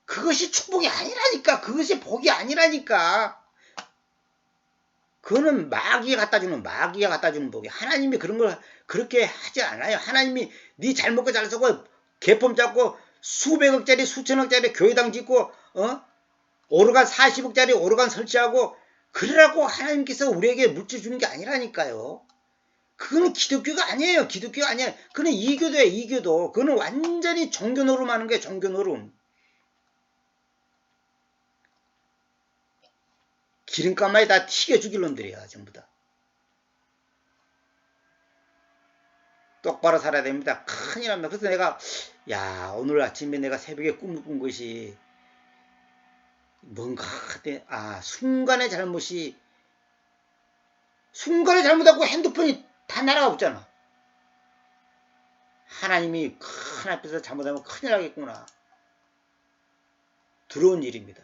A: 그것이 축복이 아니라니까. 그것이 복이 아니라니까. 그거는 마귀가 갖다 주는 복이. 하나님이 그런 걸 그렇게 하지 않아요. 하나님이 네 잘 먹고 잘 쓰고 개폼 잡고 수백억짜리 수천억짜리 교회당 짓고 오르간 40억짜리 오르간 설치하고 그러라고 하나님께서 우리에게 물질 주는 게 아니라니까요. 그거는 기독교가 아니에요. 기독교가 아니에요. 그거는 이교도예요. 이교도. 그거는 완전히 종교 노름하는 거예요. 종교 노름. 기름가마에 다 튀겨 죽일 놈들이야. 전부 다. 똑바로 살아야 됩니다. 큰일 납니다. 그래서 내가 오늘 아침에 내가 새벽에 꿈을 꾼 것이 뭔가 순간의 잘못하고 핸드폰이 다 날아가 없잖아. 하나님이 큰 앞에서 잘못하면 큰일 나겠구나. 두려운 일입니다.